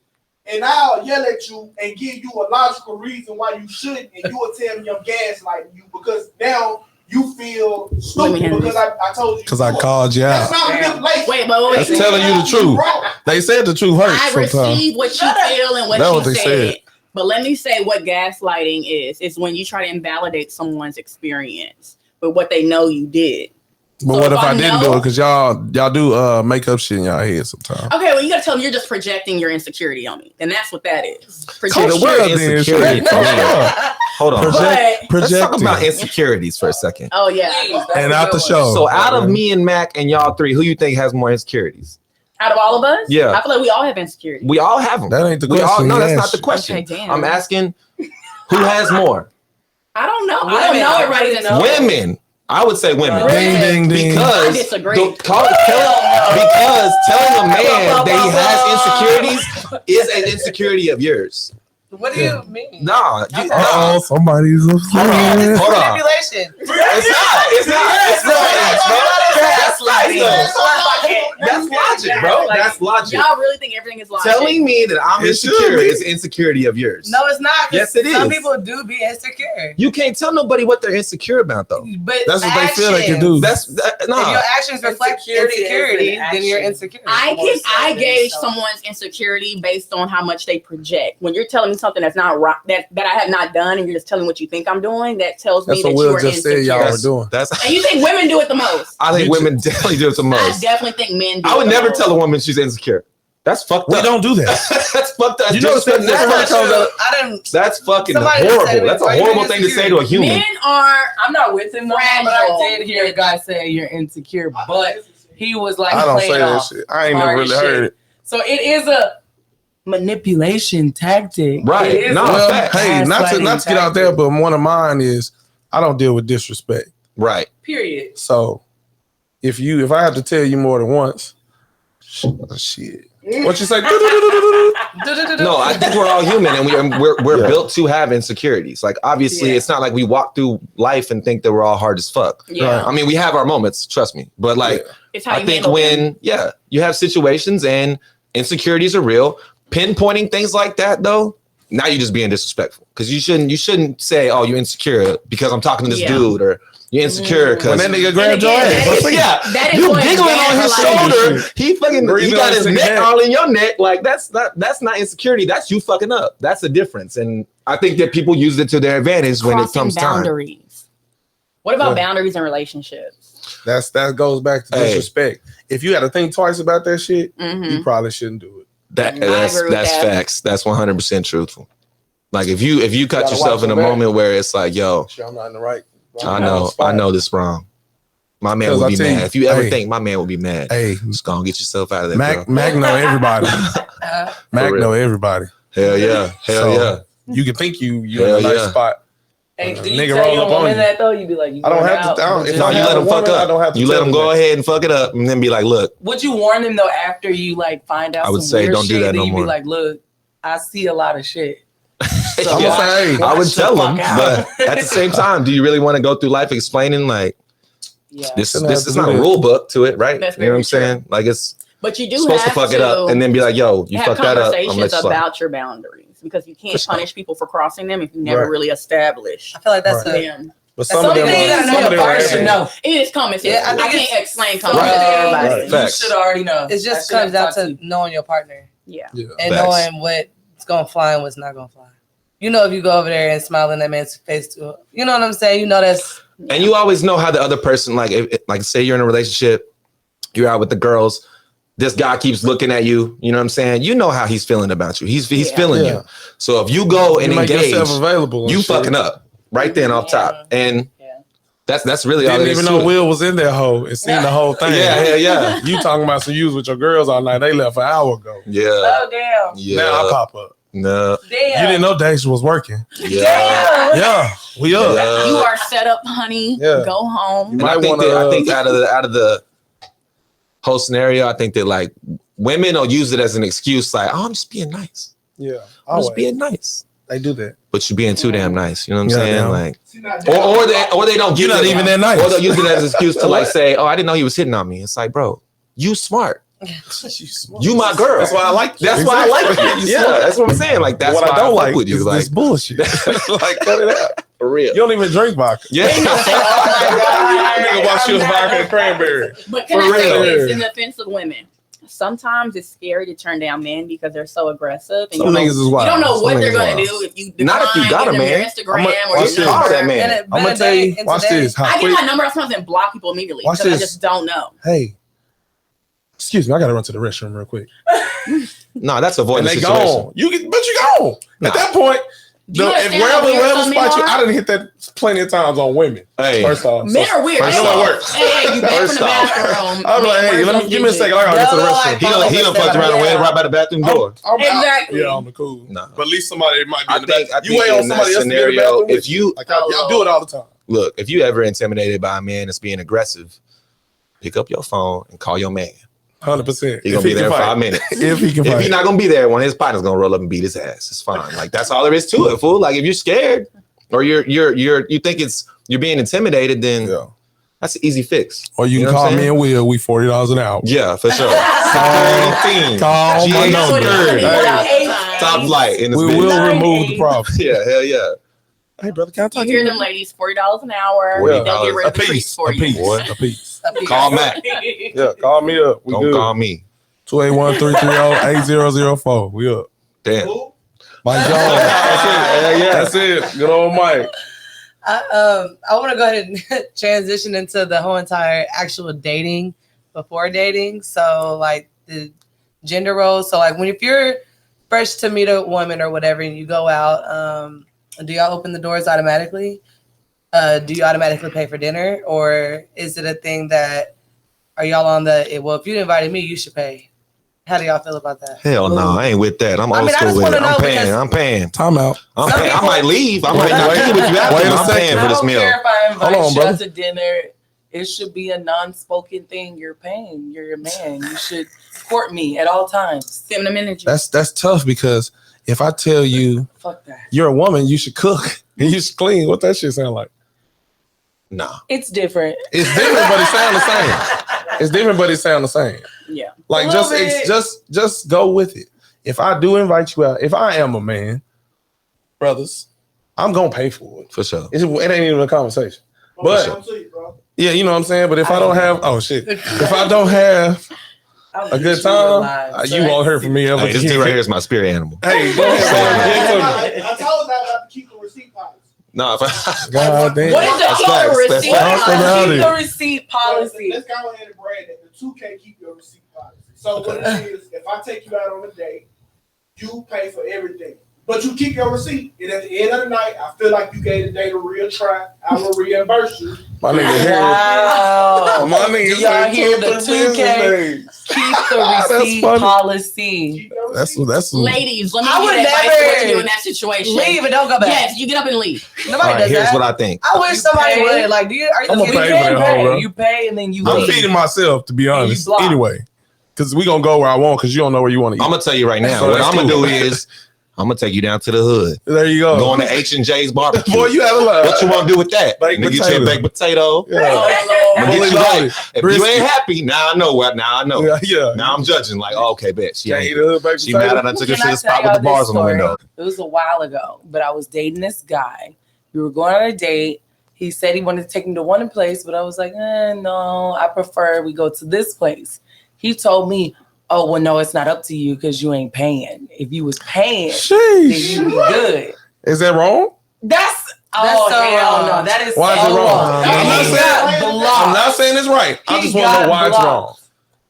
Speaker 6: And I'll yell at you and give you a logical reason why you shouldn't, and you will tell me I'm gaslighting you because now you feel stupid because I told you.
Speaker 5: Because I called you out.
Speaker 6: That's not manipulation.
Speaker 2: Wait.
Speaker 5: That's telling you the truth. They said the truth hurts sometimes.
Speaker 2: I receive what you feel and what you
Speaker 5: said.
Speaker 2: said. But let me say what gaslighting is. It's when you try to invalidate someone's experience with what they know you did.
Speaker 5: But so what if I didn't do it? Because y'all do make up shit in y'all head sometimes.
Speaker 2: Okay, well, you got to tell me you're just projecting your insecurity on me. And that's what that is.
Speaker 4: The word insecurity. Hold on. Let's talk about insecurities for a second.
Speaker 2: Oh, yeah.
Speaker 5: And out the show.
Speaker 4: So out of me and Mac and y'all three, who you think has more insecurities?
Speaker 2: Out of all of us?
Speaker 4: Yeah.
Speaker 2: I feel like we all have insecurities.
Speaker 4: We all have them.
Speaker 5: That ain't the question.
Speaker 4: No, that's not the question.
Speaker 2: Okay, damn.
Speaker 4: I'm asking who has more?
Speaker 2: I don't know. I don't know everybody's
Speaker 4: women. I would say women.
Speaker 5: Ding, ding, ding.
Speaker 4: Because
Speaker 2: I disagree.
Speaker 4: Because telling a man that he has insecurities is an insecurity of yours.
Speaker 1: What do you mean?
Speaker 4: No.
Speaker 5: Somebody's upset.
Speaker 4: Hold on.
Speaker 1: Manipulation.
Speaker 4: It's not. That's logic, bro. That's logic.
Speaker 2: Y'all really think everything is logic?
Speaker 4: Telling me that I'm insecure is an insecurity of yours.
Speaker 1: No, it's not.
Speaker 4: Yes, it is.
Speaker 1: Some people do be insecure.
Speaker 4: You can't tell nobody what they're insecure about, though.
Speaker 1: But
Speaker 5: that's what they feel they can do.
Speaker 4: If
Speaker 1: your actions reflect insecurity, then you're insecure.
Speaker 2: I gauge someone's insecurity based on how much they project. When you're telling me something that's not right, that I have not done, and you're just telling me what you think I'm doing, that tells me that you are insecure.
Speaker 5: Y'all were doing.
Speaker 2: And you think women do it the most?
Speaker 4: I think women definitely do it the most.
Speaker 2: I definitely think men do
Speaker 4: I would never tell a woman she's insecure. That's fucked up.
Speaker 5: We don't do that.
Speaker 4: That's fucked up.
Speaker 5: You know what's
Speaker 4: that's fucking horrible. That's a horrible thing to say to a human.
Speaker 2: Men are.
Speaker 3: I'm not with him, but I did hear a guy say you're insecure, but he was like,
Speaker 5: I don't say that shit. I ain't never really heard it.
Speaker 3: So it is a manipulation tactic.
Speaker 4: Right.
Speaker 5: Hey, not to get out there, but one of mine is I don't deal with disrespect.
Speaker 4: Right.
Speaker 3: Period.
Speaker 5: So if I have to tell you more than once, shit. What you say?
Speaker 4: No, I think we're all human and we're built to have insecurities. Like obviously it's not like we walk through life and think that we're all hard as fuck.
Speaker 2: Yeah.
Speaker 4: I mean, we have our moments, trust me. But like I think when you have situations and insecurities are real, pinpointing things like that though, now you're just being disrespectful. Because you shouldn't say, oh, you're insecure because I'm talking to this dude, or you're insecure because
Speaker 5: that nigga grabbed your ass.
Speaker 4: You giggling on his shoulder. He got his neck all in your neck. Like that's not insecurity. That's you fucking up. That's the difference. And I think that people use it to their advantage when it comes
Speaker 2: boundaries. Time. What about boundaries in relationships?
Speaker 5: That goes back to disrespect. If you had to think twice about that shit, you probably shouldn't do it.
Speaker 4: That's facts. That's 100% truthful. Like if you cut yourself in a moment where it's like, yo,
Speaker 5: I'm not in the right.
Speaker 4: I know this wrong. My man will be mad. If you ever think my man will be mad, just go and get yourself out of there.
Speaker 5: Mac know everybody. Mac know everybody.
Speaker 4: Hell yeah.
Speaker 5: You can think you in a nice spot.
Speaker 3: Hey, do you tell your woman that though? You be like,
Speaker 5: I don't have to.
Speaker 4: If you let him fuck up. I don't have to. You let him go ahead and fuck it up, and then be like, look.
Speaker 3: Would you warn him though after you like find out?
Speaker 4: I would say don't do that no more.
Speaker 3: Be like, look, I see a lot of shit. So
Speaker 4: I would tell him, but at the same time, do you really want to go through life explaining like this is not a rule book to it, right? You know what I'm saying? Like
Speaker 2: but you do
Speaker 4: supposed to fuck it up and then be like, yo, you fucked that up.
Speaker 2: Conversations about your boundaries because you can't punish people for crossing them if you never really establish.
Speaker 1: I feel like that's
Speaker 5: But some of them
Speaker 3: should know.
Speaker 2: It is common sense.
Speaker 1: Yeah,
Speaker 2: I can't explain common sense to everybody.
Speaker 3: You should already know.
Speaker 1: It just comes down to knowing your partner.
Speaker 2: Yeah.
Speaker 1: And knowing what's gonna fly and what's not gonna fly. You know, if you go over there and smile in that man's face too, you know what I'm saying? You know that's.
Speaker 4: And you always know how the other person, like say you're in a relationship, you're out with the girls, this guy keeps looking at you, you know what I'm saying? You know how he's feeling about you. He's feeling you. So if you go and engage,
Speaker 5: available
Speaker 4: you fucking up right then off top. And that's really all it is.
Speaker 5: Didn't even know Will was in that hole and seen the whole thing.
Speaker 4: Yeah.
Speaker 5: You talking about some use with your girls all night. They left an hour ago.
Speaker 4: Yeah.
Speaker 1: Oh, damn.
Speaker 4: Yeah.
Speaker 5: Now I pop up.
Speaker 4: No.
Speaker 1: Damn.
Speaker 5: You didn't know Daisha was working.
Speaker 4: Yeah.
Speaker 5: Yeah. We up.
Speaker 4: Yeah.
Speaker 2: You are set up, honey.
Speaker 5: Yeah.
Speaker 2: Go home.
Speaker 4: And I think out of the whole scenario, I think that like women will use it as an excuse, like, oh, I'm just being nice.
Speaker 5: Yeah.
Speaker 4: I'm just being nice.
Speaker 5: They do that.
Speaker 4: But you're being too damn nice. You know what I'm saying?
Speaker 5: Yeah.
Speaker 4: Like, or they don't.
Speaker 5: You're not even that nice.
Speaker 4: Or they'll use it as an excuse to like say, oh, I didn't know he was hitting on me. It's like, bro, you smart. You my girl.
Speaker 5: That's why I like you.
Speaker 4: That's why I like you. Yeah, that's what I'm saying. Like that's
Speaker 5: what
Speaker 4: why
Speaker 5: I don't like
Speaker 4: with you.
Speaker 5: is
Speaker 4: Like
Speaker 5: this bullshit. Like cut it out.
Speaker 4: For real.
Speaker 5: You don't even drink vodka.
Speaker 4: Yeah.
Speaker 5: Nigga watch you vodka and cranberry.
Speaker 2: But can I say this in defense of women? Sometimes it's scary to turn down men because they're so aggressive. And
Speaker 5: Some niggas is wild.
Speaker 2: You don't know
Speaker 5: Some
Speaker 2: what they're
Speaker 5: niggas
Speaker 2: going to
Speaker 5: wild.
Speaker 2: do if you decline,
Speaker 4: Not if you got a
Speaker 2: give them
Speaker 4: man.
Speaker 2: your Instagram or
Speaker 5: watch
Speaker 2: your
Speaker 5: this.
Speaker 2: number.
Speaker 4: That man.
Speaker 5: I'm gonna tell you. Watch this.
Speaker 2: I get my number sometimes and block people immediately
Speaker 5: Watch
Speaker 2: because I
Speaker 5: this.
Speaker 2: just don't know.
Speaker 5: Hey, excuse me. I gotta run to the restroom real quick.
Speaker 4: No, that's avoiding
Speaker 5: And
Speaker 4: the
Speaker 5: they
Speaker 4: situation.
Speaker 5: gone. But you gone.
Speaker 4: Nah.
Speaker 5: At that point,
Speaker 2: You
Speaker 5: if
Speaker 2: understand how weird
Speaker 5: wherever
Speaker 2: some
Speaker 5: spot
Speaker 2: men
Speaker 5: you,
Speaker 2: are?
Speaker 5: I didn't hit that plenty of times on women.
Speaker 4: Hey.
Speaker 5: First off,
Speaker 2: Men are weird.
Speaker 5: I know it works.
Speaker 2: Hey, you back from
Speaker 4: First
Speaker 2: the
Speaker 4: off.
Speaker 2: bathroom.
Speaker 5: I'm like, hey, let me give me a second. I gotta get to the restroom.
Speaker 4: He done fucked around and went right by the bathroom door.
Speaker 5: I'm
Speaker 2: Exactly.
Speaker 5: Out. Yeah, I'm cool.
Speaker 4: No.
Speaker 5: But at least somebody might be
Speaker 4: I
Speaker 5: in the
Speaker 4: think
Speaker 5: bathroom. You wait on
Speaker 4: in that
Speaker 5: somebody else to be in the
Speaker 4: scenario,
Speaker 5: bathroom.
Speaker 4: if you
Speaker 5: like y'all do it all the time.
Speaker 4: look, if you ever intimidated by a man that's being aggressive, pick up your phone and call your man.
Speaker 5: 100%.
Speaker 4: He's gonna be there in 5 minutes.
Speaker 5: If he can
Speaker 4: If
Speaker 5: fight.
Speaker 4: he's not gonna be there, one of his partners gonna roll up and beat his ass. It's fine. Like that's all there is to it, fool. Like if you're scared or you think you're being intimidated, then that's an easy fix.
Speaker 5: Or you can call me and Will. We $40 an hour.
Speaker 4: Yeah, for sure.
Speaker 5: Call my number.
Speaker 4: Top flight.
Speaker 5: We will remove the problem.
Speaker 4: Yeah, hell yeah.
Speaker 5: Hey, brother, can I talk
Speaker 2: You hear them ladies, $40 an hour.
Speaker 4: $40
Speaker 2: They'll get rid
Speaker 5: a
Speaker 2: of the treats
Speaker 5: piece.
Speaker 2: for
Speaker 5: A
Speaker 2: you.
Speaker 5: piece.
Speaker 4: Boy.
Speaker 5: A piece.
Speaker 4: Call Matt.
Speaker 5: Yeah, call me up. We
Speaker 4: Don't
Speaker 5: good.
Speaker 4: call me.
Speaker 5: 281-330-8004. We up.
Speaker 4: Damn.
Speaker 5: Mike Jones. That's it. Good old Mike.
Speaker 1: I want to go ahead and transition into the whole entire actual dating before dating. So like the gender roles. So like if you're fresh to meet a woman or whatever and you go out, do y'all open the doors automatically? Do you automatically pay for dinner, or is it a thing that are y'all on the well, if you invited me, you should pay? How do y'all feel about that?
Speaker 4: Hell no, I ain't with that. I'm old school with it. I'm paying.
Speaker 5: Time out.
Speaker 4: I might leave. I might not keep with you after. I'm paying for this meal.
Speaker 3: If I invite
Speaker 5: Hold on,
Speaker 3: you
Speaker 5: brother.
Speaker 3: out to dinner, it should be a non-spoken thing. You're paying. You're your man. You should court me at all times.
Speaker 2: Feminine energy.
Speaker 5: That's tough because if I tell you
Speaker 3: Fuck that.
Speaker 5: you're a woman, you should cook and you should clean. What that shit sound like?
Speaker 4: Nah.
Speaker 3: It's different.
Speaker 5: It's different, but it sound the same. It's different, but it sound the same.
Speaker 2: Yeah.
Speaker 5: Like just go with it. If I do invite you out, if I am a man, brothers, I'm gonna pay for it.
Speaker 4: For sure.
Speaker 5: It ain't even a conversation. But yeah, you know what I'm saying. But if I don't have, if I don't have a good time, you won't hear from me ever.
Speaker 4: Hey, this dude right here is my spirit animal.
Speaker 5: Hey, go ahead.
Speaker 6: I told that about to keep the receipt policy.
Speaker 4: No,
Speaker 5: God damn.
Speaker 3: What is the keep the receipt?
Speaker 5: About
Speaker 3: Keep
Speaker 5: it.
Speaker 3: the receipt policy.
Speaker 6: Let's go ahead and brand it. The 2K keep your receipt policy. So what it is, if I take you out on a date, you pay for everything. But you keep your receipt. And at the end of the night, I feel like you gave the date a real try. I will reimburse you.
Speaker 5: My nigga here.
Speaker 3: Wow.
Speaker 5: My nigga
Speaker 3: Do y'all hear the 2K? Keep the receipt policy.
Speaker 5: That's
Speaker 2: Ladies, let me
Speaker 1: I would
Speaker 2: give advice to what
Speaker 1: never
Speaker 2: to do in that situation.
Speaker 1: Leave and don't go back.
Speaker 2: Yes, you get up and leave.
Speaker 1: Nobody does
Speaker 4: here's
Speaker 1: that.
Speaker 4: what I think.
Speaker 1: I wish somebody would. Like, are you
Speaker 5: I'm gonna
Speaker 1: kidding
Speaker 5: pay
Speaker 1: me?
Speaker 5: for that whole, bro.
Speaker 3: You pay and then you
Speaker 5: I'm
Speaker 3: leave.
Speaker 5: feeding myself, to be honest.
Speaker 3: block.
Speaker 5: Anyway, because we gonna go where I want, because you don't know where you want to eat.
Speaker 4: I'm gonna tell you right now.
Speaker 5: So
Speaker 4: what
Speaker 5: that's
Speaker 4: I'm gonna
Speaker 5: cool.
Speaker 4: do is I'm gonna take you down to the hood.
Speaker 5: There you go.
Speaker 4: Going to H&J's barbecue.
Speaker 5: Boy, you have a lot.
Speaker 4: What you want to do with that?
Speaker 5: Baked
Speaker 4: Get you a
Speaker 5: potato.
Speaker 4: baked potato.
Speaker 5: Yeah.
Speaker 4: I'm gonna get you
Speaker 5: Fully
Speaker 4: right. If
Speaker 5: brisket.
Speaker 4: you ain't happy, now I know what. Now I know.
Speaker 5: Yeah.
Speaker 4: Now I'm judging. Like, oh, okay, bet she
Speaker 5: Can't eat
Speaker 4: ain't.
Speaker 5: a hood baked
Speaker 4: She
Speaker 5: potato.
Speaker 4: mad at I took her
Speaker 3: Can
Speaker 4: to
Speaker 3: I
Speaker 4: the spot
Speaker 3: tell
Speaker 4: with the
Speaker 3: y'all
Speaker 4: bars
Speaker 3: this
Speaker 4: on the
Speaker 3: story?
Speaker 4: window.
Speaker 3: It was a while ago, but I was dating this guy. We were going on a date. He said he wanted to take me to one place, but I was like, no, I prefer we go to this place. He told me, oh, well, no, it's not up to you because you ain't paying. If you was paying, then
Speaker 5: Sheesh.
Speaker 3: you'd be good.
Speaker 5: Is that wrong?
Speaker 3: That's
Speaker 1: so
Speaker 3: hell
Speaker 1: wrong.
Speaker 3: no. That is
Speaker 5: Why is
Speaker 3: so
Speaker 5: it wrong?
Speaker 3: wrong.
Speaker 5: I'm not
Speaker 3: He
Speaker 5: saying-
Speaker 3: got blocked.
Speaker 5: I'm not saying it's right. I
Speaker 3: He
Speaker 5: just want to know
Speaker 3: got
Speaker 5: why it's
Speaker 3: blocked.
Speaker 5: wrong.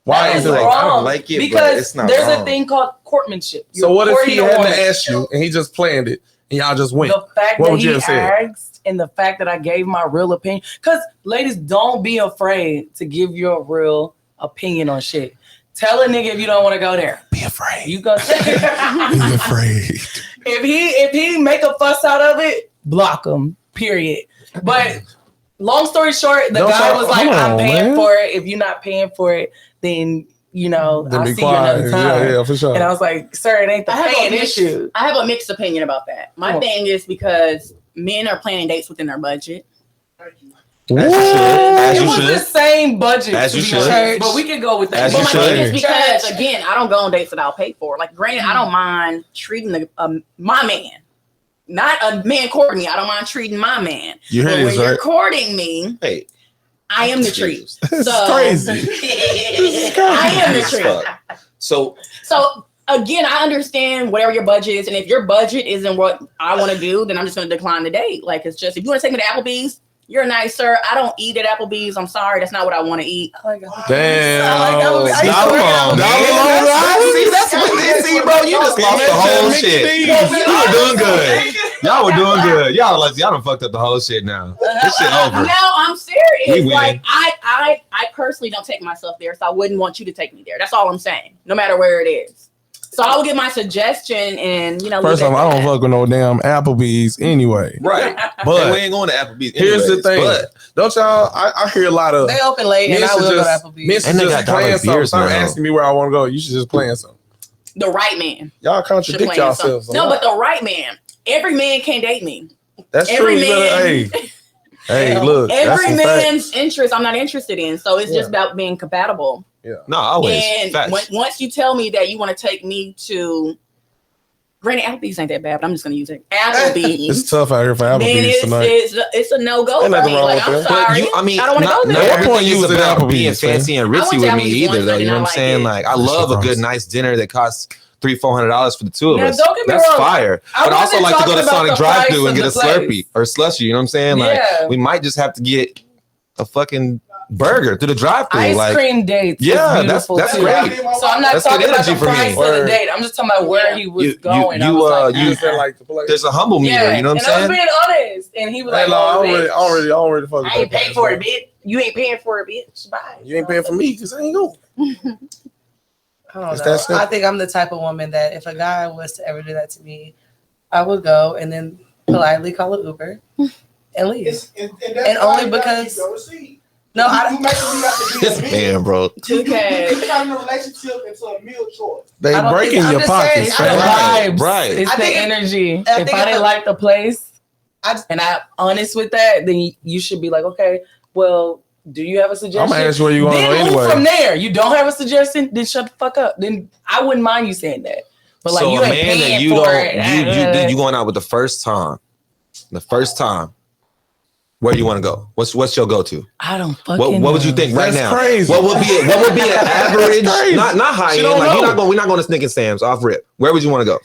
Speaker 5: Why is it wrong?
Speaker 4: I don't like it,
Speaker 3: because
Speaker 4: but it's not
Speaker 3: there's
Speaker 4: wrong.
Speaker 3: a thing called courtmanship.
Speaker 5: So what if he hadn't
Speaker 3: to
Speaker 5: asked you and he just planned it and y'all just went?
Speaker 3: The fact
Speaker 5: what
Speaker 3: that
Speaker 5: would you
Speaker 3: he
Speaker 5: have said?
Speaker 3: asked and the fact that I gave my real opinion, because ladies, don't be afraid to give your real opinion on shit. Tell a nigga if you don't want to go there.
Speaker 5: Be afraid.
Speaker 3: You go.
Speaker 5: Be afraid.
Speaker 3: If he make a fuss out of it, block him. Period. But long story short, the guy was like, "I'm paying for it. If you're not paying for it, then I'll see you another time."
Speaker 5: Yeah, for sure.
Speaker 3: And I was like, "Sir, it ain't the paying issue."
Speaker 2: I have a mixed opinion about that. My thing is because men are planning dates within their budget.
Speaker 4: As you
Speaker 3: was
Speaker 4: should.
Speaker 3: the same budget
Speaker 4: As you
Speaker 3: to be
Speaker 4: should.
Speaker 3: church, but we can go with that.
Speaker 4: As
Speaker 2: But
Speaker 4: you
Speaker 2: my
Speaker 4: should.
Speaker 2: thing is because again, I don't go on dates that I'll pay for. Like, granted, I don't mind treating my man, not a man courting me. I don't mind treating my man.
Speaker 5: You hear
Speaker 2: but
Speaker 5: this,
Speaker 2: when you're
Speaker 5: right?
Speaker 2: courting me,
Speaker 4: Hey,
Speaker 2: I am the treat.
Speaker 5: This
Speaker 2: So
Speaker 5: is crazy.
Speaker 2: I am the treat.
Speaker 4: fuck. So
Speaker 2: Again, I understand whatever your budget is, and if your budget isn't what I want to do, then I'm just going to decline the date. Like, it's just, if you want to take me to Applebee's, you're nice, sir. I don't eat at Applebee's. I'm sorry, that's not what I want to eat.
Speaker 5: Damn.
Speaker 4: That's what they see, bro. You just lost the whole shit. You were doing good. Y'all were doing good. Y'all done fucked up the whole shit now. This shit over.
Speaker 2: No, I'm serious.
Speaker 4: We win.
Speaker 2: Like, I personally don't take myself there, so I wouldn't want you to take me there. That's all I'm saying, no matter where it is. So I will give my suggestion and,
Speaker 5: First off, I don't fuck with no damn Applebee's anyway.
Speaker 4: Right.
Speaker 5: But
Speaker 4: we ain't going to Applebee's.
Speaker 5: Here's the thing.
Speaker 4: But
Speaker 5: Don't y'all, I hear a lot of
Speaker 1: They open late and I will go to Applebee's.
Speaker 5: Men should
Speaker 4: And they
Speaker 5: just
Speaker 4: got
Speaker 5: plan
Speaker 4: dollar
Speaker 5: something.
Speaker 4: beers
Speaker 5: Stop
Speaker 4: now.
Speaker 5: asking me where I want to go. You should just plan something.
Speaker 2: The right man.
Speaker 5: Y'all
Speaker 2: should
Speaker 5: contradict
Speaker 2: plan
Speaker 5: yourselves.
Speaker 2: something. No, but the right man. Every man can't date me.
Speaker 5: That's true.
Speaker 2: every
Speaker 5: You better,
Speaker 2: man-
Speaker 5: hey, look.
Speaker 2: Every
Speaker 5: that's some
Speaker 2: man's
Speaker 5: facts.
Speaker 2: interest I'm not interested in. So it's just about being compatible.
Speaker 4: no, always.
Speaker 2: And
Speaker 4: Facts.
Speaker 2: once you tell me that you want to take me to, granted, Applebee's ain't that bad, but I'm just going to use it. Applebee's.
Speaker 5: It's tough out here for
Speaker 2: Then
Speaker 5: Applebee's tonight.
Speaker 2: it's a no-go
Speaker 5: Ain't
Speaker 2: for
Speaker 5: nothing
Speaker 2: me.
Speaker 5: wrong
Speaker 2: Like,
Speaker 5: with
Speaker 2: I'm
Speaker 5: that.
Speaker 2: sorry.
Speaker 4: I mean,
Speaker 2: I don't want to go
Speaker 4: not
Speaker 2: there.
Speaker 5: What point
Speaker 4: everything
Speaker 5: you
Speaker 4: is
Speaker 5: was at
Speaker 4: about
Speaker 5: Applebee's,
Speaker 4: being
Speaker 5: man?
Speaker 4: fancy and
Speaker 2: I went
Speaker 4: ritzy
Speaker 2: to
Speaker 4: with me
Speaker 2: Applebee's
Speaker 4: either,
Speaker 2: once,
Speaker 4: though.
Speaker 2: I
Speaker 4: You
Speaker 2: did
Speaker 4: know what I'm
Speaker 2: not
Speaker 4: saying?
Speaker 2: like
Speaker 4: Like, I love a
Speaker 5: Surprise.
Speaker 4: good, nice dinner that costs $300-$400 for the two of
Speaker 3: Now,
Speaker 4: us.
Speaker 3: don't get me
Speaker 4: That's
Speaker 3: wrong.
Speaker 4: fire.
Speaker 3: I
Speaker 4: But I also
Speaker 3: wasn't
Speaker 4: like to go to
Speaker 3: talking about
Speaker 4: Sonic
Speaker 3: the
Speaker 4: Drive-Thru
Speaker 3: price
Speaker 4: and get a
Speaker 3: of the place.
Speaker 4: Slurpee or slushy. You know what I'm saying? Like,
Speaker 3: Yeah.
Speaker 4: we might just have to get a fucking burger through the drive-thru.
Speaker 3: Ice
Speaker 4: Like,
Speaker 3: cream dates.
Speaker 4: yeah,
Speaker 3: is beautiful
Speaker 4: that's
Speaker 3: too.
Speaker 4: great.
Speaker 3: So I'm not
Speaker 4: That's
Speaker 3: talking
Speaker 4: good
Speaker 3: about the
Speaker 4: energy for me.
Speaker 3: price of
Speaker 5: Word.
Speaker 3: the date. I'm just talking about where he was
Speaker 4: You-
Speaker 3: going.
Speaker 4: you,
Speaker 3: I was like,
Speaker 5: You just said like the place.
Speaker 4: there's a humble meter. You know what I'm
Speaker 3: and I was
Speaker 4: saying?
Speaker 3: being honest, and he was
Speaker 5: Hey,
Speaker 3: like,
Speaker 5: no, I don't
Speaker 3: bitch.
Speaker 5: really fuck with
Speaker 2: I ain't
Speaker 5: that
Speaker 2: paying
Speaker 5: place,
Speaker 2: for it,
Speaker 5: man.
Speaker 2: bitch. You ain't paying for it, bitch. Bye.
Speaker 5: You ain't paying for me because I ain't going.
Speaker 1: I don't
Speaker 5: It's
Speaker 1: know.
Speaker 5: that simple.
Speaker 1: I think I'm the type of woman that if a guy was to ever do that to me, I would go and then politely call an Uber and leave.
Speaker 6: And
Speaker 1: only because- No,
Speaker 6: you make me have to be a
Speaker 4: This
Speaker 6: man.
Speaker 4: man, bro.
Speaker 2: 2K.
Speaker 6: You turn a relationship into a meal choice.
Speaker 5: They
Speaker 1: I don't
Speaker 5: breaking
Speaker 1: think- I'm
Speaker 5: your
Speaker 1: just saying,
Speaker 5: pockets.
Speaker 1: it's
Speaker 3: The
Speaker 1: the
Speaker 5: fam.
Speaker 3: vibes.
Speaker 4: Right.
Speaker 3: It's
Speaker 1: I
Speaker 3: the
Speaker 1: think
Speaker 3: energy.
Speaker 1: I
Speaker 3: If
Speaker 1: think
Speaker 3: I
Speaker 1: if
Speaker 3: didn't
Speaker 1: a-
Speaker 3: like the place,
Speaker 1: I-
Speaker 3: and I'm honest with that, then you should be like, okay, well, do you have a suggestion?
Speaker 5: I'm gonna ask you where you want to go
Speaker 3: Then move
Speaker 5: anyway.
Speaker 3: from there. You don't have a suggestion, then shut the fuck up. Then I wouldn't mind you saying that. But like,
Speaker 4: So
Speaker 3: you
Speaker 4: a
Speaker 3: ain't
Speaker 4: man that
Speaker 3: paying
Speaker 4: you
Speaker 3: for
Speaker 4: don't,
Speaker 3: it.
Speaker 4: you going out with the first time. Where do you want to go? What's your go-to?
Speaker 3: I don't fucking
Speaker 4: What would you
Speaker 3: know.
Speaker 4: think right
Speaker 5: That's
Speaker 4: now?
Speaker 5: crazy.
Speaker 4: What would be an average?
Speaker 5: crazy.
Speaker 4: Not high
Speaker 5: She
Speaker 4: end.
Speaker 5: don't
Speaker 4: Like
Speaker 5: know.
Speaker 4: we're not going to Snick and Sam's off rip. Where would you want to go?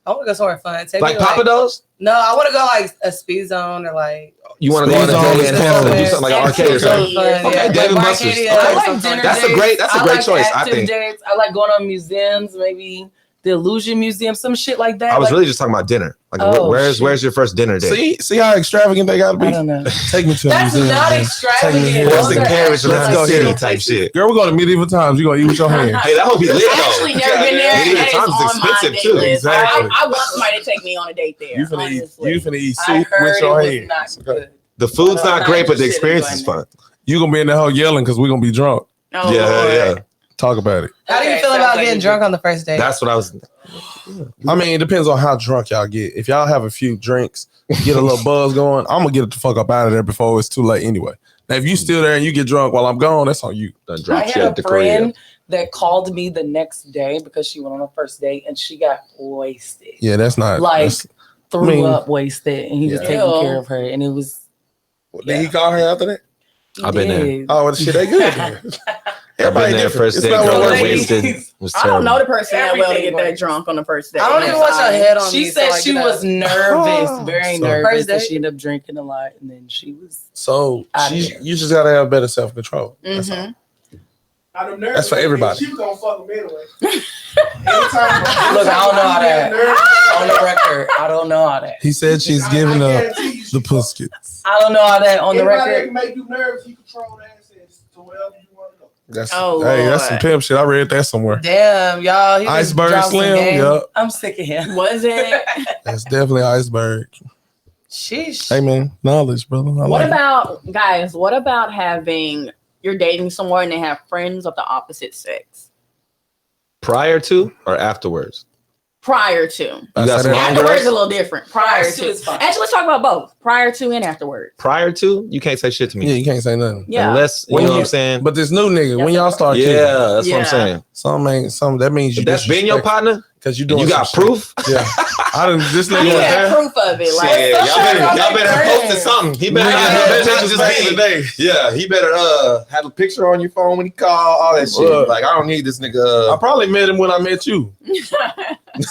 Speaker 1: I want to go somewhere fun. Take
Speaker 4: Like
Speaker 1: me to,
Speaker 4: Papa Do's?
Speaker 1: No, I want to go like a speed zone or like.
Speaker 4: You want to go on a
Speaker 5: Speed
Speaker 4: day
Speaker 5: zone
Speaker 4: and
Speaker 5: is
Speaker 4: have
Speaker 5: cool.
Speaker 4: do something like an arcade or something?
Speaker 1: Yeah,
Speaker 4: Okay, Dave and Buster's.
Speaker 1: Arcadia
Speaker 3: I
Speaker 1: or
Speaker 3: like
Speaker 1: something
Speaker 3: dinner
Speaker 1: like
Speaker 4: That's a
Speaker 3: dates.
Speaker 4: great- that's a
Speaker 3: I
Speaker 4: great
Speaker 3: like
Speaker 4: choice, I
Speaker 3: active
Speaker 4: think.
Speaker 3: dates. I like going on museums, maybe the Illusion Museum, some shit like that.
Speaker 4: I was
Speaker 3: like,
Speaker 4: really just talking about dinner. Like,
Speaker 3: Oh,
Speaker 4: where's
Speaker 3: shit.
Speaker 4: your first dinner date?
Speaker 5: See how extravagant they gotta be.
Speaker 3: I don't know.
Speaker 5: Take me to a
Speaker 3: That's
Speaker 5: museum.
Speaker 3: not
Speaker 5: man.
Speaker 3: extravagant.
Speaker 5: Take me
Speaker 4: What's
Speaker 5: here.
Speaker 4: the carriage? Let's go
Speaker 5: here.
Speaker 4: here type shit.
Speaker 5: Girl, we're going to medieval times. You gonna eat with your hands.
Speaker 4: Hey, that would be lit though.
Speaker 2: I actually never been there.
Speaker 4: Medieval
Speaker 2: And that is
Speaker 4: times is
Speaker 2: on my
Speaker 4: expensive,
Speaker 2: date
Speaker 4: too.
Speaker 2: list.
Speaker 5: Exactly.
Speaker 2: I want somebody to take me on a date there.
Speaker 5: You finna
Speaker 2: honestly.
Speaker 5: eat
Speaker 3: I
Speaker 5: soup
Speaker 3: heard
Speaker 5: with
Speaker 3: it
Speaker 5: your
Speaker 3: was
Speaker 5: hands.
Speaker 3: not good.
Speaker 4: The food's
Speaker 3: I'm
Speaker 4: not
Speaker 3: not
Speaker 4: great, but the
Speaker 3: interested in
Speaker 4: experience is
Speaker 3: going
Speaker 4: fun.
Speaker 5: You gonna be in the hell yelling because we're gonna be drunk.
Speaker 2: Oh,
Speaker 4: Yeah,
Speaker 2: Lord.
Speaker 4: yeah.
Speaker 5: Talk about it.
Speaker 1: How do you
Speaker 3: Okay,
Speaker 1: feel
Speaker 3: sounds
Speaker 1: about
Speaker 3: like
Speaker 1: getting
Speaker 3: a
Speaker 1: drunk on the first date?
Speaker 4: That's what I was.
Speaker 5: I mean, it depends on how drunk y'all get. If y'all have a few drinks, get a little buzz going, I'm gonna get the fuck up out of there before it's too late anyway. Now, if you still there and you get drunk while I'm gone, that's on you.
Speaker 4: Done
Speaker 3: I
Speaker 4: dropped you
Speaker 3: had
Speaker 4: at
Speaker 3: a
Speaker 4: the crib.
Speaker 3: friend that called me the next day because she went on a first date and she got wasted.
Speaker 5: Yeah, that's not
Speaker 3: Like,
Speaker 5: that's-
Speaker 3: threw
Speaker 5: I mean-
Speaker 3: up wasted, and he was
Speaker 5: Yeah.
Speaker 3: taking
Speaker 2: Ew.
Speaker 3: care of her, and it was.
Speaker 5: Did he call her after that?
Speaker 3: he
Speaker 4: I've been there.
Speaker 3: did.
Speaker 5: Oh, well, shit, they good. then.
Speaker 4: I've been there
Speaker 5: different.
Speaker 4: first
Speaker 5: It's
Speaker 4: date.
Speaker 5: not
Speaker 4: Girl
Speaker 5: what
Speaker 4: was
Speaker 5: ladies-
Speaker 4: wasted. Was
Speaker 2: I don't know
Speaker 4: terrible.
Speaker 2: the person that well to
Speaker 3: Everything
Speaker 2: get that
Speaker 3: works.
Speaker 2: drunk on the first date.
Speaker 1: I don't even want your head on
Speaker 3: She
Speaker 1: me.
Speaker 3: said
Speaker 1: so I
Speaker 3: she
Speaker 1: get
Speaker 3: was
Speaker 1: up.
Speaker 3: nervous, very
Speaker 5: So-
Speaker 3: nervous,
Speaker 1: First
Speaker 3: and
Speaker 1: date?
Speaker 3: she ended up drinking a lot, and then she was.
Speaker 5: So
Speaker 3: Outta
Speaker 5: you
Speaker 3: there.
Speaker 5: just gotta have better self control. That's all.
Speaker 2: Mhm.
Speaker 5: That's for everybody.
Speaker 6: She was gonna fuck him anyway.
Speaker 3: Look, I don't know how that. On the record, I don't know how that.
Speaker 5: He said she's giving up the puskits.
Speaker 3: I don't know how that on the record.
Speaker 6: That can make you nervous. He control the assets to wherever you want to go.
Speaker 5: That's that's some pimp shit. I read that somewhere.
Speaker 1: Damn, y'all. He
Speaker 5: Iceberg Slim. Yep.
Speaker 3: I'm sick of him.
Speaker 2: Was it?
Speaker 5: That's definitely Iceberg.
Speaker 1: Sheesh.
Speaker 5: Hey man, knowledge, brother.
Speaker 2: What about having you're dating someone and they have friends of the opposite sex?
Speaker 4: Prior to or afterwards?
Speaker 2: Prior to.
Speaker 4: Afterwards
Speaker 2: is a little different. Prior to. Actually, let's talk about both. Prior to and afterwards.
Speaker 4: Prior to, you can't say shit to me.
Speaker 5: Yeah, you can't say nothing.
Speaker 2: Yeah.
Speaker 4: Unless, you know what I'm saying?
Speaker 5: But this new nigga, when y'all start
Speaker 4: kicking, that's what I'm saying.
Speaker 5: Some that means you
Speaker 4: that's being your partner?
Speaker 5: Because you doing
Speaker 4: you got proof?
Speaker 5: Yeah. I didn't just
Speaker 2: let you have proof of it. Like,
Speaker 4: y'all better have posted something. He better he better have a picture on your phone when he call, all that shit. Like, I don't need this nigga.
Speaker 5: I probably met him when I met you.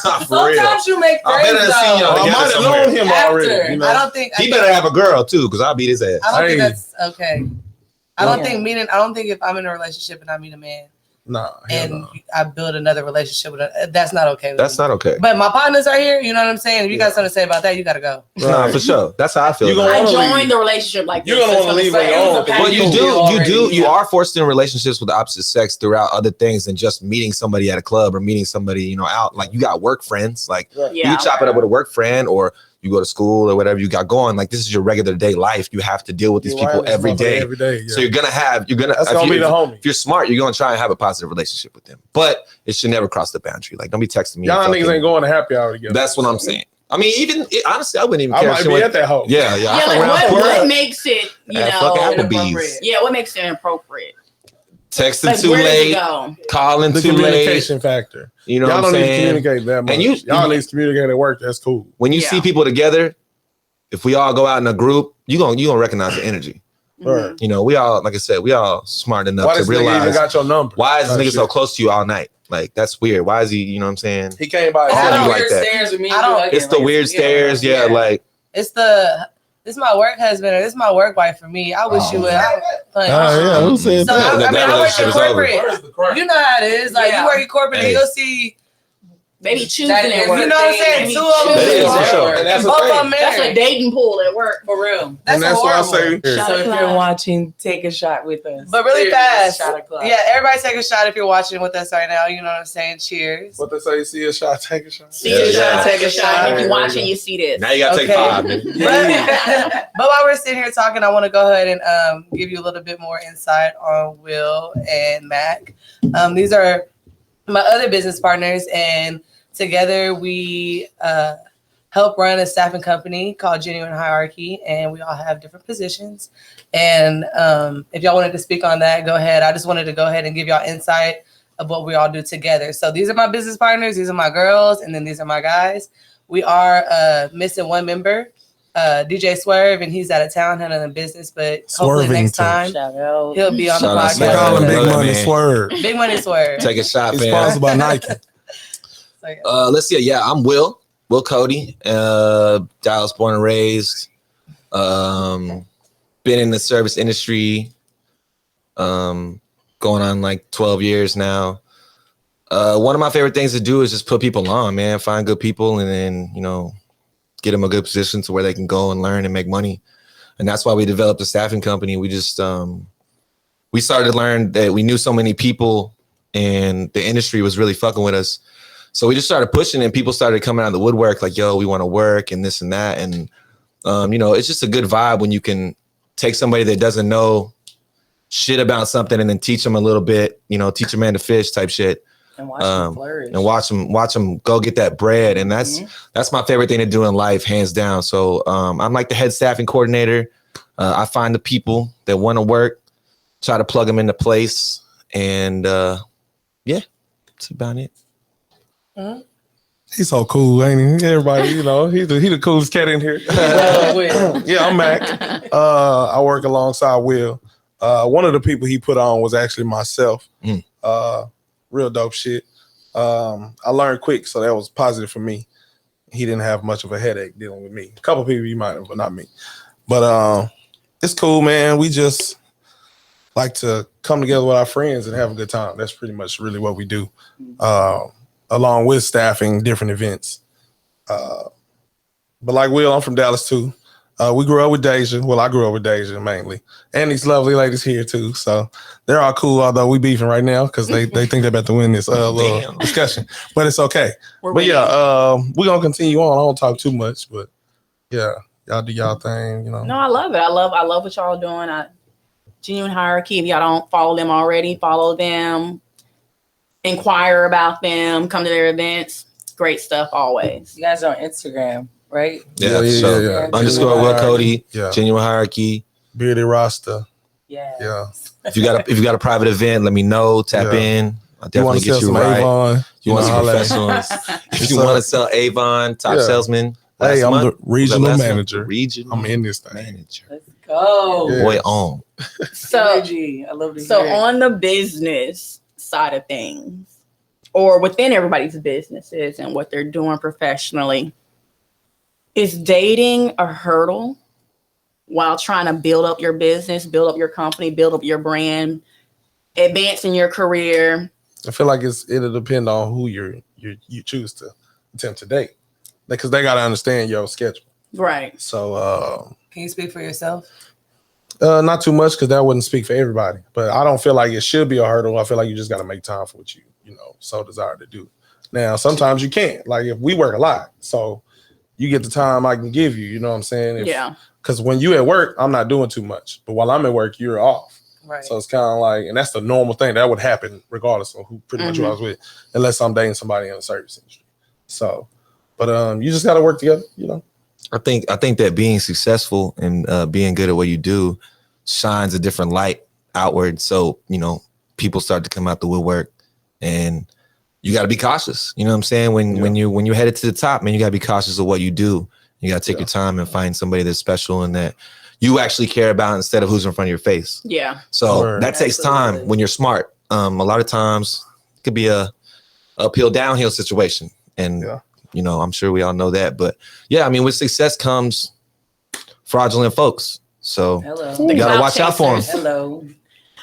Speaker 3: Nah, sometimes you make friends.
Speaker 4: I better seen y'all.
Speaker 5: I might have known him already.
Speaker 1: You know? I don't think
Speaker 4: he better have a girl too, because I'll beat his ass.
Speaker 1: I don't think that's okay. I don't think if I'm in a relationship and I meet a man, I build another relationship with that's not okay.
Speaker 4: That's not okay.
Speaker 1: But my partners are here. You know what I'm saying? If you got something to say about that, you got to go.
Speaker 4: Nah, for sure. That's how I feel.
Speaker 2: I joined the relationship like
Speaker 5: you're gonna want to leave on your own.
Speaker 4: But you are forced in relationships with the opposite sex throughout other things than just meeting somebody at a club or meeting somebody, out. Like, you got work friends. Like, you chop it up with a work friend, or you go to school or whatever you got going. Like, this is your regular day life. You have to deal with these people every day. Yeah. So that's gonna be the homie. If you're smart, you're gonna try and have a positive relationship with them. But it should never cross the boundary. Like, don't be texting me.
Speaker 5: Y'all niggas ain't going to happy hour together.
Speaker 4: That's what I'm saying. I mean, honestly, I wouldn't even
Speaker 5: care.
Speaker 4: I might be
Speaker 5: at that home.
Speaker 4: Yeah.
Speaker 2: Like, what makes it,
Speaker 4: Applebee's.
Speaker 2: Yeah, what makes it inappropriate?
Speaker 4: Texting too late, calling too late.
Speaker 5: The communication factor.
Speaker 4: You know
Speaker 5: y'all
Speaker 4: what I'm saying?
Speaker 5: Y'all don't need to communicate that much. And y'all need to communicate at work. That's cool.
Speaker 4: When you see people together, if we all go out in a group, you gonna recognize the energy.
Speaker 5: Right.
Speaker 4: We all, like I said, we all smart enough to realize.
Speaker 5: Even got your number?
Speaker 4: Why is this nigga so close to you all night? Like, that's weird. Why is he? You know what I'm saying?
Speaker 5: He came by.
Speaker 4: All you like that. It's the weird stares. Yeah, like
Speaker 1: it's this is my work husband or this is my work wife for me. I wish you would.
Speaker 5: Who said that?
Speaker 1: I work in corporate. You know how it is. Like, you work in corporate and you'll see.
Speaker 2: They be choosing at work.
Speaker 1: You know what I'm saying? Two of them.
Speaker 5: That's
Speaker 2: a dating pool at work.
Speaker 3: For real.
Speaker 5: That's what I say.
Speaker 3: So if you're watching, take a shot with us.
Speaker 1: But really fast. Yeah, everybody take a shot if you're watching with us right now. You know what I'm saying? Cheers.
Speaker 5: What they say, see a shot, take a shot.
Speaker 2: See a shot, take a shot. If you're watching, you see this.
Speaker 4: Now you got to take 5.
Speaker 1: But while we're sitting here talking, I want to go ahead and give you a little bit more insight on Will and Mac. These are my other business partners, and together we help run a staffing company called Genuine Hierarchy, and we all have different positions. And if y'all wanted to speak on that, go ahead. I just wanted to go ahead and give y'all insight of what we all do together. So these are my business partners, these are my girls, and then these are my guys. We are missing one member, DJ Swerve, and he's out of town handling business, but hopefully next time he'll be on the podcast.
Speaker 5: They call him Big Money Swerve.
Speaker 1: Big Money Swerve.
Speaker 4: Take a shot,
Speaker 5: man. He's sponsored by Nike.
Speaker 4: Let's see. Yeah, I'm Will Cody, Dallas born and raised. Been in the service industry going on like 12 years now. One of my favorite things to do is just put people on, man. Find good people and then, get them a good position to where they can go and learn and make money. And that's why we developed a staffing company. We just we started to learn that we knew so many people and the industry was really fucking with us. So we just started pushing and people started coming out of the woodwork like, yo, we want to work and this and that. And, it's just a good vibe when you can take somebody that doesn't know shit about something and then teach them a little bit, teach a man to fish type shit.
Speaker 3: And watch them flourish.
Speaker 4: And watch them go get that bread. And that's my favorite thing to do in life, hands down. So I'm like the head staffing coordinator. I find the people that want to work, try to plug them into place. And that's about it.
Speaker 1: Mm-hmm.
Speaker 5: He's so cool, ain't he? Everybody, he the coolest cat in here. Yeah, I'm Mac. I work alongside Will. One of the people he put on was actually myself. Real dope shit. I learned quick, so that was positive for me. He didn't have much of a headache dealing with me. A couple people you might have, but not me. But it's cool, man. We just like to come together with our friends and have a good time. That's pretty much really what we do, along with staffing different events. But like Will, I'm from Dallas too. We grew up with Deja. Well, I grew up with Deja mainly, and these lovely ladies here too. So they're all cool. Although we beefing right now because they think they're about to win this little discussion, but it's okay. We're gonna continue on. I don't talk too much, but yeah, y'all do y'all thing. You know.
Speaker 2: No, I love it. I love what y'all doing. Genuine Hierarchy. If y'all don't follow them already, follow them. Inquire about them. Come to their events. Great stuff always.
Speaker 3: You guys are on Instagram, right?
Speaker 4: Yeah. Underscore Will Cody. Yeah. Genuine Hierarchy.
Speaker 5: Bearded Rasta.
Speaker 3: Yeah.
Speaker 4: If you got a private event, let me know. Tap in. I'll definitely get you right. Avon,
Speaker 5: you
Speaker 4: want some professionals. If you want to sell Avon, top salesman.
Speaker 5: Hey, I'm the regional manager. I'm in this thing.
Speaker 4: Manager.
Speaker 3: Let's go.
Speaker 5: Yes.
Speaker 4: Boy on.
Speaker 2: So,
Speaker 3: I love to
Speaker 2: so
Speaker 3: hear
Speaker 2: on the business side of things, or within everybody's businesses and what they're doing professionally, is dating a hurdle while trying to build up your business, build up your company, build up your brand, advance in your career?
Speaker 5: I feel like it'll depend on who you choose to attempt to date, because they got to understand your schedule.
Speaker 2: Right.
Speaker 5: So
Speaker 1: can you speak for yourself?
Speaker 5: Not too much, because that wouldn't speak for everybody. But I don't feel like it should be a hurdle. I feel like you just got to make time for what you so desire to do. Now, sometimes you can't. Like if we work a lot, so you get the time I can give you. You know what I'm saying? Because when you at work, I'm not doing too much. But while I'm at work, you're off.
Speaker 1: Right.
Speaker 5: So it's kind of like, and that's the normal thing that would happen regardless of who pretty much who I was with, unless I'm dating somebody in the service industry. So, but you just got to work together.
Speaker 4: I think that being successful and being good at what you do shines a different light outward. So, people start to come out the woodwork, and you got to be cautious. You know what I'm saying? When you're headed to the top, man, you got to be cautious of what you do. You got to take your time and find somebody that's special and that you actually care about instead of who's in front of your face.
Speaker 2: Yeah.
Speaker 4: So that takes time when you're smart. A lot of times it could be a uphill, downhill situation. And, I'm sure we all know that. But yeah, I mean, with success comes fraudulent folks. So you got to watch out for them.
Speaker 3: Hello.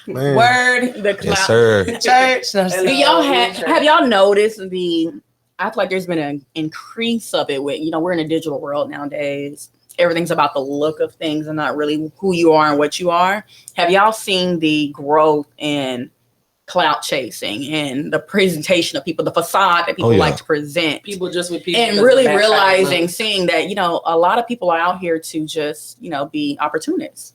Speaker 5: Man.
Speaker 2: Word.
Speaker 4: Yes, sir.
Speaker 1: Church.
Speaker 2: Do y'all have y'all noticed I feel like there's been an increase of it with, we're in a digital world nowadays. Everything's about the look of things and not really who you are and what you are. Have y'all seen the growth in clout chasing and the presentation of people, the facade that people like to present?
Speaker 3: People just with people.
Speaker 2: And really realizing, seeing that, a lot of people are out here to just, be opportunists.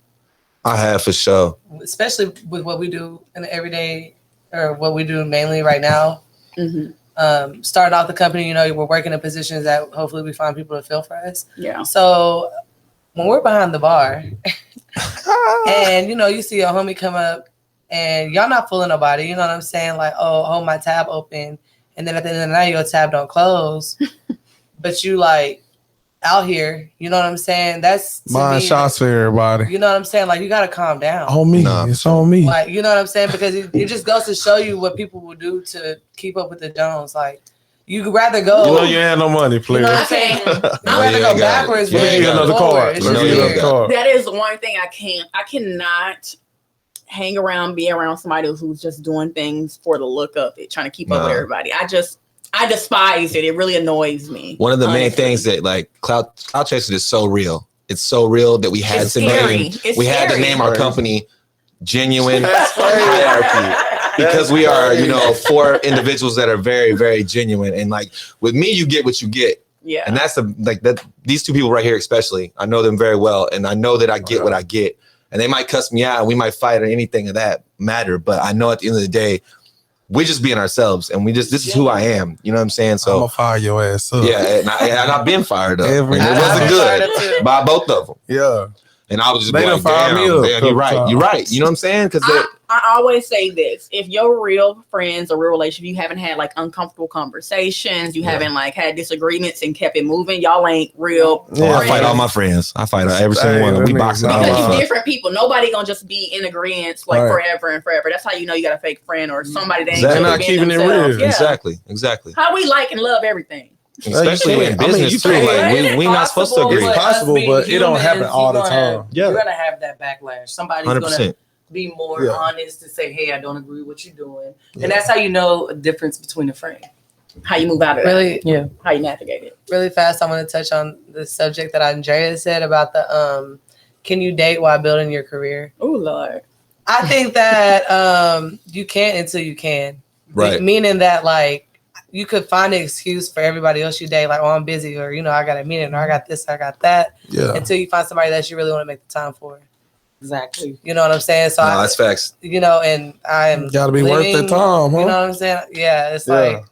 Speaker 4: I have, for sure.
Speaker 1: Especially with what we do in the everyday, or what we do mainly right now. Starting off the company, we're working in positions that hopefully we find people to fill for us.
Speaker 2: Yeah.
Speaker 1: So when we're behind the bar and, you see a homie come up and y'all not fooling nobody, you know what I'm saying? Like, oh, hold my tab open. And then at the end of the night, your tab don't close. But you like out here, you know what I'm saying? That's
Speaker 5: buying shots for everybody.
Speaker 1: You know what I'm saying? Like, you got to calm down.
Speaker 5: On me. It's on me.
Speaker 1: Like, you know what I'm saying? Because it just goes to show you what people will do to keep up with the Jones. Like, you'd rather go.
Speaker 5: You ain't no money, please.
Speaker 1: You know what I'm saying? You'd rather go backwards.
Speaker 5: Let's get another card.
Speaker 2: That is one thing I cannot hang around, be around somebody who's just doing things for the look of it, trying to keep up with everybody. I despise it. It really annoys me.
Speaker 4: One of the main things that like clout chasing is so real. It's so real that we had to name our company Genuine Hierarchy, because we are, four individuals that are very, very genuine. And like with me, you get what you get.
Speaker 2: Yeah.
Speaker 4: And that's these two people right here, especially, I know them very well. And I know that I get what I get. And they might cuss me out and we might fight or anything of that matter. But I know at the end of the day, we're just being ourselves, and this is who I am. You know what I'm saying? So
Speaker 5: I'm gonna fire your ass up.
Speaker 4: Yeah, and I've been fired up. It wasn't good by both of them.
Speaker 5: Yeah.
Speaker 4: And I was just like, damn, you're right. You're right. You know what I'm saying? Because
Speaker 2: I always say this: if you're real friends or real relationship, you haven't had like uncomfortable conversations, you haven't like had disagreements and kept it moving, y'all ain't real.
Speaker 4: I fight all my friends. I fight every single one of them. We boxing out.
Speaker 2: Because you're different people. Nobody gonna just be in agreement like forever and forever. That's how you know you got a fake friend or somebody that ain't
Speaker 5: not keeping it real.
Speaker 2: Yeah.
Speaker 4: Exactly.
Speaker 2: How we like and love everything.
Speaker 4: Especially in business too. Like we not supposed to agree.
Speaker 5: It's possible, but it don't happen all the time.
Speaker 3: You're gonna have that backlash. Somebody's 100%. be more honest to say, hey, I don't agree with what you're doing. And that's how you know a difference between a friend.
Speaker 2: How you move out of
Speaker 1: really,
Speaker 2: that. How you navigate it.
Speaker 1: Really fast, I want to touch on the subject that Andrea said about the can you date while building your career?
Speaker 2: Oh, Lord.
Speaker 1: I think that you can't until you can.
Speaker 4: Right.
Speaker 1: Meaning that, like, you could find an excuse for everybody else you date, like, oh, I'm busy, or, I got a meeting, or I got this, I got that.
Speaker 5: Yeah.
Speaker 1: Until you find somebody that you really want to make the time for.
Speaker 3: Exactly.
Speaker 1: You know what I'm saying? So
Speaker 4: that's facts.
Speaker 1: And I'm
Speaker 5: gotta be worth the time, huh?
Speaker 1: You know what I'm saying? Yeah, it's like,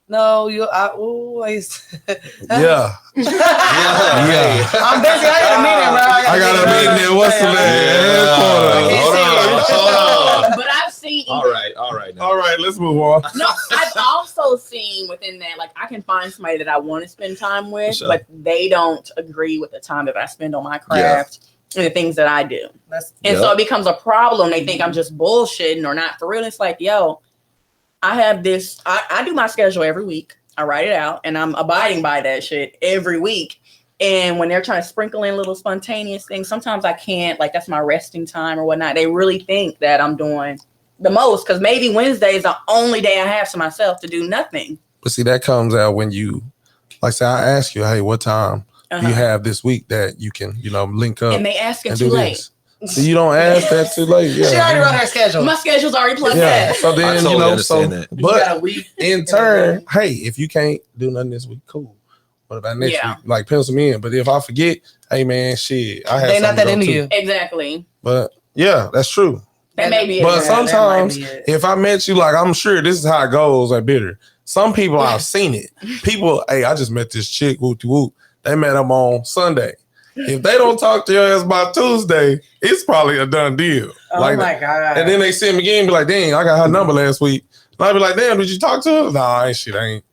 Speaker 1: no, yeah.
Speaker 5: Yeah.
Speaker 1: I'm busy. I got a meeting, bro.
Speaker 5: I got a meeting there. What's the name?
Speaker 4: Hold on.
Speaker 2: But I've seen.
Speaker 4: All right.
Speaker 5: Let's move on.
Speaker 2: No, I've also seen within that, like, I can find somebody that I want to spend time with, but they don't agree with the time that I spend on my craft and the things that I do. So it becomes a problem. They think I'm just bullshitting or not for real. It's like, yo, I have this. I do my schedule every week. I write it out, and I'm abiding by that shit every week. And when they're trying to sprinkle in little spontaneous things, sometimes I can't. Like, that's my resting time or whatnot. They really think that I'm doing the most because maybe Wednesday is the only day I have to myself to do nothing.
Speaker 5: But see, that comes out when you, like, say, I ask you, hey, what time do you have this week that you can, link up?
Speaker 2: And they ask it too late.
Speaker 5: So you don't ask that too late. Yeah.
Speaker 1: She already wrote her schedule.
Speaker 2: My schedule's already plugged in.
Speaker 5: So then,
Speaker 4: I totally understand that.
Speaker 5: But in turn, hey, if you can't do nothing this week, cool. What about next week? Like, pencil me in. But if I forget, hey, man, shit, I have
Speaker 1: they not that into you.
Speaker 2: Exactly.
Speaker 5: But yeah, that's true.
Speaker 2: That may be it.
Speaker 5: But sometimes, if I met you, like, I'm sure this is how it goes at Bitter. Some people, I've seen it. People, hey, I just met this chick, whoop. They met them on Sunday. If they don't talk to your ass by Tuesday, it's probably a done deal.
Speaker 3: Oh,
Speaker 5: like,
Speaker 3: my God.
Speaker 5: And then they see him again and be like, dang, I got her number last week. And I'll be like, damn, did you talk to her? Nah, she ain't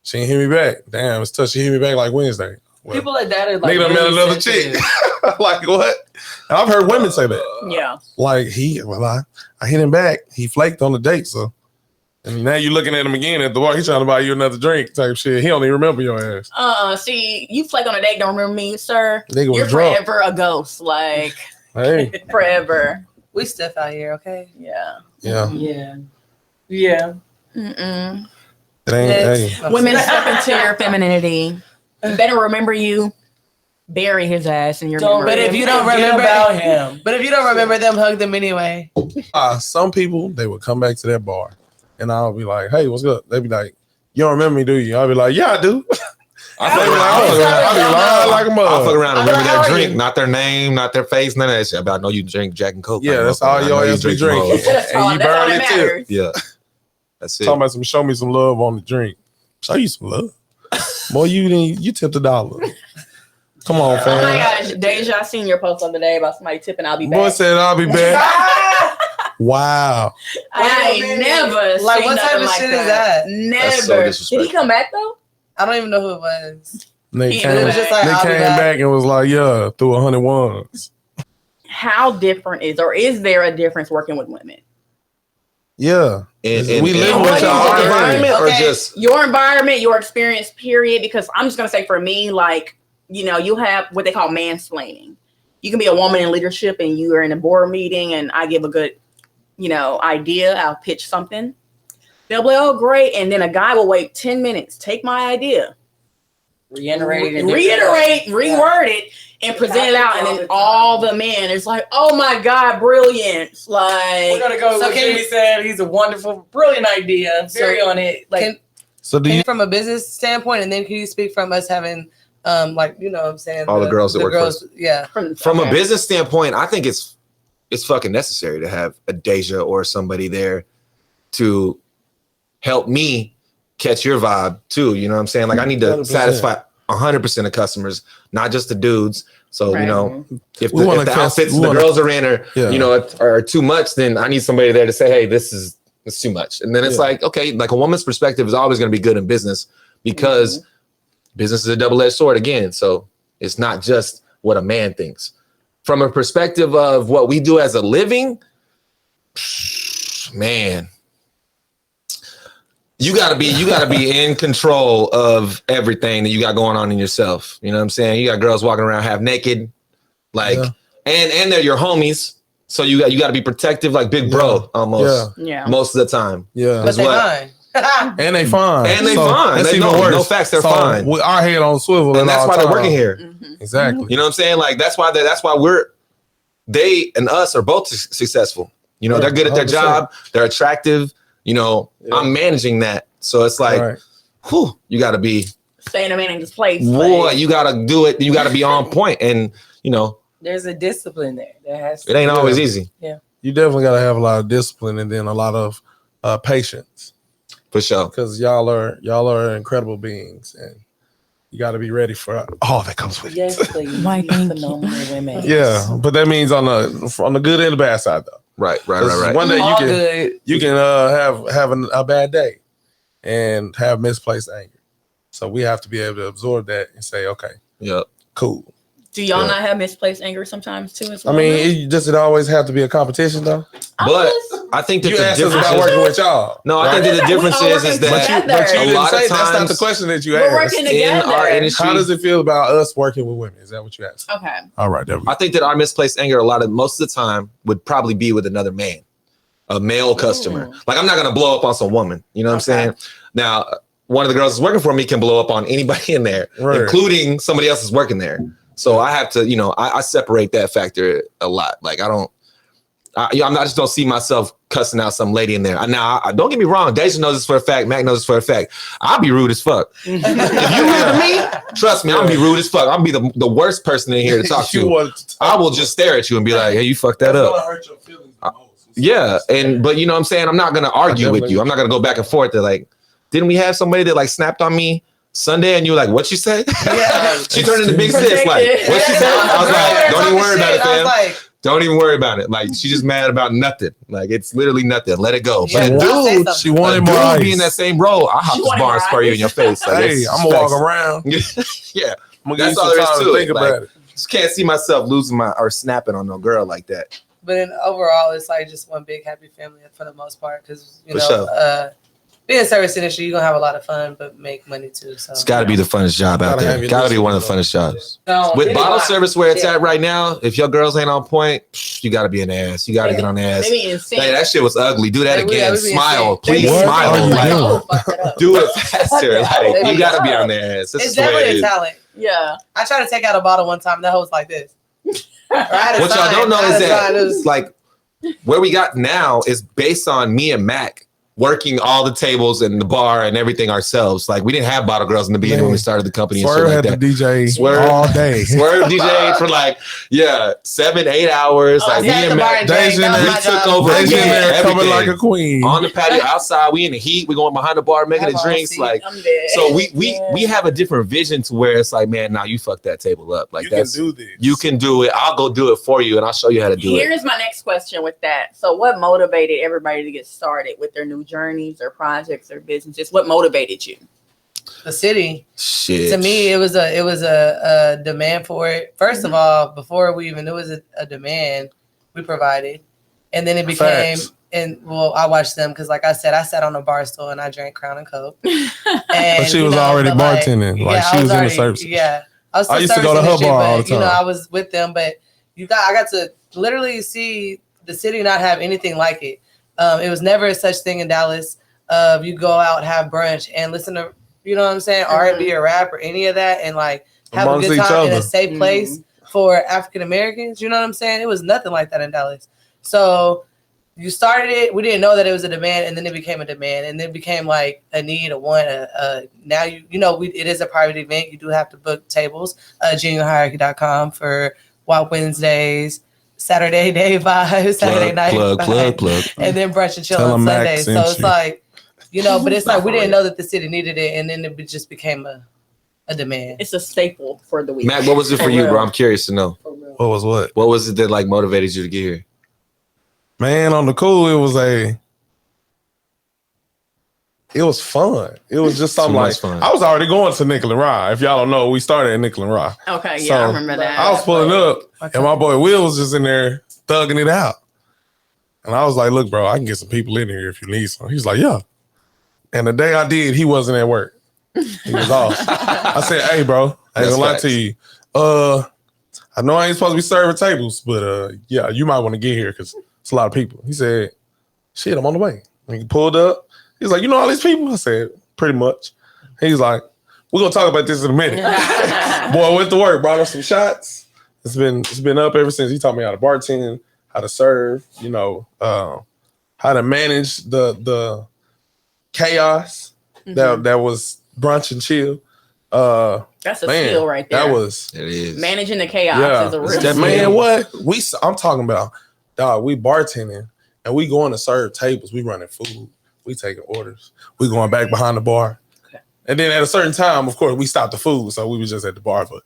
Speaker 5: hit me back. Damn, it's tough. She hit me back like Wednesday. Well,
Speaker 3: people like that are like,
Speaker 5: nigga done met another chick. Like, what? And I've heard women say that.
Speaker 2: Yeah.
Speaker 5: Like, I hit him back. He flaked on the date, so. And now you're looking at him again at the bar. He's trying to buy you another drink type shit. He don't even remember your ass.
Speaker 2: See, you flake on a date, don't remember me, sir.
Speaker 5: Nigga
Speaker 2: You're
Speaker 5: drunk.
Speaker 2: forever a ghost. Like,
Speaker 5: hey.
Speaker 2: Forever.
Speaker 1: We stiff out here, okay?
Speaker 2: Yeah.
Speaker 5: Mm-mm.
Speaker 2: It ain't. Women step into your femininity. You better remember you. Bury his ass in your memory.
Speaker 1: But if you don't remember about him, them, hug them anyway.
Speaker 5: Some people, they would come back to that bar. And I'll be like, hey, what's up? They'd be like, you don't remember me, do you? I'll be like, yeah, I do. I'll
Speaker 4: be lying like a mother. I'll fuck around and remember their drink, not their name, not their face, none of that shit. But I know you drink Jack and Coke.
Speaker 5: Yeah, that's all your ass be drinking. And you burn it too.
Speaker 4: Yeah. That's it.
Speaker 5: Talking about show me some love on the drink. Show you some love. Boy, you tipped $1. Come on, fam.
Speaker 2: Oh my gosh, Deja, I seen your post on the day about somebody tipping. I'll be back.
Speaker 5: Boy said I'll be back. Wow.
Speaker 2: I ain't never
Speaker 1: like
Speaker 2: seen
Speaker 1: what type of
Speaker 2: like
Speaker 1: shit
Speaker 2: that.
Speaker 1: is that?
Speaker 2: Never.
Speaker 4: So
Speaker 2: did he come back though?
Speaker 1: I don't even know who it was.
Speaker 5: They came back and was like, yeah, threw 100 ones.
Speaker 2: How different is there a difference working with women?
Speaker 5: Yeah.
Speaker 4: We live with your environment or just
Speaker 2: your environment, your experience, period. Because I'm just gonna say for me, like, you have what they call mansplaining. You can be a woman in leadership and you are in a board meeting and I give a good, idea. I'll pitch something. They'll be like, oh, great. And then a guy will wait 10 minutes, take my idea, reword it, and present it out. And then all the men is like, oh my God, brilliant. Like,
Speaker 3: we're going to go with what Jimmy said. He's a wonderful, brilliant idea. Very on it. Like,
Speaker 1: from a business standpoint, and then can you speak from us having what I'm saying?
Speaker 4: All the girls that work for us.
Speaker 1: Yeah.
Speaker 4: From a business standpoint, I think it's fucking necessary to have a Deja or somebody there to help me catch your vibe too. You know what I'm saying? Like, I need to 100%. Satisfy 100% of customers, not just the dudes. So, if the outfits the girls are in are too much, then I need somebody there to say, hey, it's too much. And then it's like, okay, like a woman's perspective is always going to be good in business because business is a double-edged sword again. So it's not just what a man thinks. From a perspective of what we do as a living, man, you gotta be in control of everything that you got going on in yourself. You know what I'm saying? You got girls walking around half naked, and they're your homies. So you got to be protective, like big bro, almost.
Speaker 2: Yeah.
Speaker 4: Most of the time.
Speaker 5: Yeah.
Speaker 1: But they fine.
Speaker 5: And they fine.
Speaker 4: And they fine.
Speaker 5: That's
Speaker 4: they
Speaker 5: even worse.
Speaker 4: No facts, they're fine.
Speaker 5: With our head on swivel,
Speaker 4: and that's why they're working here.
Speaker 2: Mm-hmm.
Speaker 5: Exactly.
Speaker 4: You know what I'm saying? Like that's why they and us are both successful. You know, they're good at their
Speaker 5: 100%.
Speaker 4: job. They're attractive. You know, I'm managing that. So it's like, whew, you got to be
Speaker 2: stay in a manager's place.
Speaker 4: Boy, you got to do it. You got to be on point. And, you know,
Speaker 3: there's a discipline there.
Speaker 4: It ain't always easy.
Speaker 3: Yeah.
Speaker 5: You definitely got to have a lot of discipline and then a lot of patience.
Speaker 4: For sure.
Speaker 5: Because y'all are incredible beings and you got to be ready for all that comes with it.
Speaker 3: Yes, please. Phenomenal women.
Speaker 5: Yeah, but that means on the good and the bad side though.
Speaker 4: Right.
Speaker 5: One day you can have a bad day and have misplaced anger. So we have to be able to absorb that and say, okay, cool.
Speaker 2: Do y'all not have misplaced anger sometimes too? As well?
Speaker 5: I mean, it always have to be a competition though.
Speaker 4: But I think that
Speaker 5: you
Speaker 4: the
Speaker 5: asked us
Speaker 4: difference
Speaker 5: about working with y'all.
Speaker 4: No, I think that the difference is that
Speaker 5: but you
Speaker 4: a lot of times
Speaker 5: that's not the question that you
Speaker 2: we're
Speaker 5: asked.
Speaker 2: working together.
Speaker 4: In our industry,
Speaker 5: how does it feel about us working with women? Is that what you asked?
Speaker 2: Okay.
Speaker 5: All right.
Speaker 4: I think that our misplaced anger, most of the time, would probably be with another man, a male customer. Like I'm not gonna blow up on some woman. You know what I'm saying? Now, one of the girls that's working for me can blow up on anybody in there, including somebody else that's working there. So I have to, I separate that factor a lot. Like I just don't see myself cussing out some lady in there. Now, don't get me wrong. Deja knows this for a fact. Mac knows this for a fact. I'll be rude as fuck. If you hear me, trust me, I'll be rude as fuck. I'll be the worst person in here to talk to. I will just stare at you and be like, hey, you fucked that up.
Speaker 6: Hurt your feelings the most.
Speaker 4: Yeah. But you know what I'm saying? I'm not going to argue with you. I'm not going to go back and forth. They're like, didn't we have somebody that like snapped on me Sunday and you were like, what you say? Yeah. She turned into big sis. Like, what she said? I was like, don't even worry about it, fam. Don't even worry about it. Like, she's just mad about nothing. Like, it's literally nothing. Let it go.
Speaker 1: Yeah,
Speaker 4: but dude,
Speaker 5: she wanted more ice.
Speaker 4: Be in that same role. I'll hop this bar and spray you in your face. Like,
Speaker 5: hey, I'm gonna walk around.
Speaker 4: Yeah.
Speaker 5: That's all there is to think about it.
Speaker 4: Just can't see myself losing or snapping on no girl like that.
Speaker 1: But then overall, it's like just one big happy family for the most part. Because, being in the service industry, you're going to have a lot of fun, but make money too. So it's
Speaker 4: got to be the funnest job out there. Got to be one of the funnest jobs. With bottle service where it's at right now, if your girls ain't on point, you got to be an ass. You got to get on the ass. Hey, that shit was ugly. Do that again. Smile. Please smile. Like, do it faster. Like, you got to be on the ass.
Speaker 1: It's definitely a talent.
Speaker 2: Yeah.
Speaker 1: I tried to take out a bottle one time. That hoe was like this.
Speaker 4: What y'all don't know is that like where we got now is based on me and Mac working all the tables and the bar and everything ourselves. Like we didn't have bottle girls in the beginning when we started the company.
Speaker 5: Swerve
Speaker 4: and shit like
Speaker 5: had
Speaker 4: that.
Speaker 5: the DJ all day.
Speaker 4: Swerve DJ for like 7-8 hours. Like me and Mac, we took over
Speaker 5: coming like a queen
Speaker 4: on the patio outside. We in the heat. We going behind the bar making the drinks. Like so, we have a different vision to where it's like, man, now you fucked that table up. Like
Speaker 5: you can do this.
Speaker 4: You can do it. I'll go do it for you, and I'll show you how to do it.
Speaker 2: Here's my next question with that. So, what motivated everybody to get started with their new journeys or projects or businesses? What motivated you?
Speaker 1: The city.
Speaker 4: Shit.
Speaker 1: To me, it was a demand for it. First of all, before we even knew it was a demand, we provided, and then it became. And I watched them because, like I said, I sat on a bar stool and I drank Crown and Coke. And,
Speaker 5: but she was already bartending. She was in the services.
Speaker 1: Yeah,
Speaker 5: I used to go to her bar all the time.
Speaker 1: I was with them, but I got to literally see the city not have anything like it. It was never such thing in Dallas. You go out, have brunch, and listen to, you know what I'm saying, R&B or rap or any of that, and like have a good time in a safe place for African Americans. You know what I'm saying? It was nothing like that in Dallas. So you started it. We didn't know that it was a demand, and then it became a demand, and then it became like a need, a want. Now it is a private event. You do have to book tables. GenuineHierarchy.com for Wild Wednesdays. Saturday day vibes, Saturday night
Speaker 4: plug.
Speaker 1: And then brunch and chill on Sunday. So it's like, but it's like we didn't know that the city needed it, and then it just became a demand.
Speaker 2: It's a staple for the week.
Speaker 4: Matt, what was it for you, bro? I'm curious to know.
Speaker 5: What was what?
Speaker 4: What was it that like motivated you to get here?
Speaker 5: Man, on the cool, it was fun. It was just something like fun. I was already going to Nickel and Rye. If y'all don't know, we started at Nickel and Rye.
Speaker 2: Okay, so I remember that.
Speaker 5: I was pulling up, and my boy Will was just in there thugging it out. And I was like, look, bro, I can get some people in here if you need some. He's like, yeah. And the day I did, he wasn't at work. He was off. I said, hey, bro, I ain't gonna lie to you. I know I ain't supposed to be serving tables, but yeah, you might want to get here because it's a lot of people. He said, shit, I'm on the way. And he pulled up. He's like, you know all these people? I said, pretty much. He's like, we're gonna talk about this in a minute. Boy, went to work, brought us some shots. It's been up ever since. He taught me how to bartend, how to serve, you know, how to manage the chaos that was brunch and chill.
Speaker 2: That's a skill right there.
Speaker 4: It is.
Speaker 2: Managing the chaos is a real skill.
Speaker 5: Man, what? I'm talking about, dog, we bartending and we going to serve tables. We running food. We taking orders. We going back behind the bar. Okay. And then at a certain time, of course, we stopped the food. So we was just at the bar, but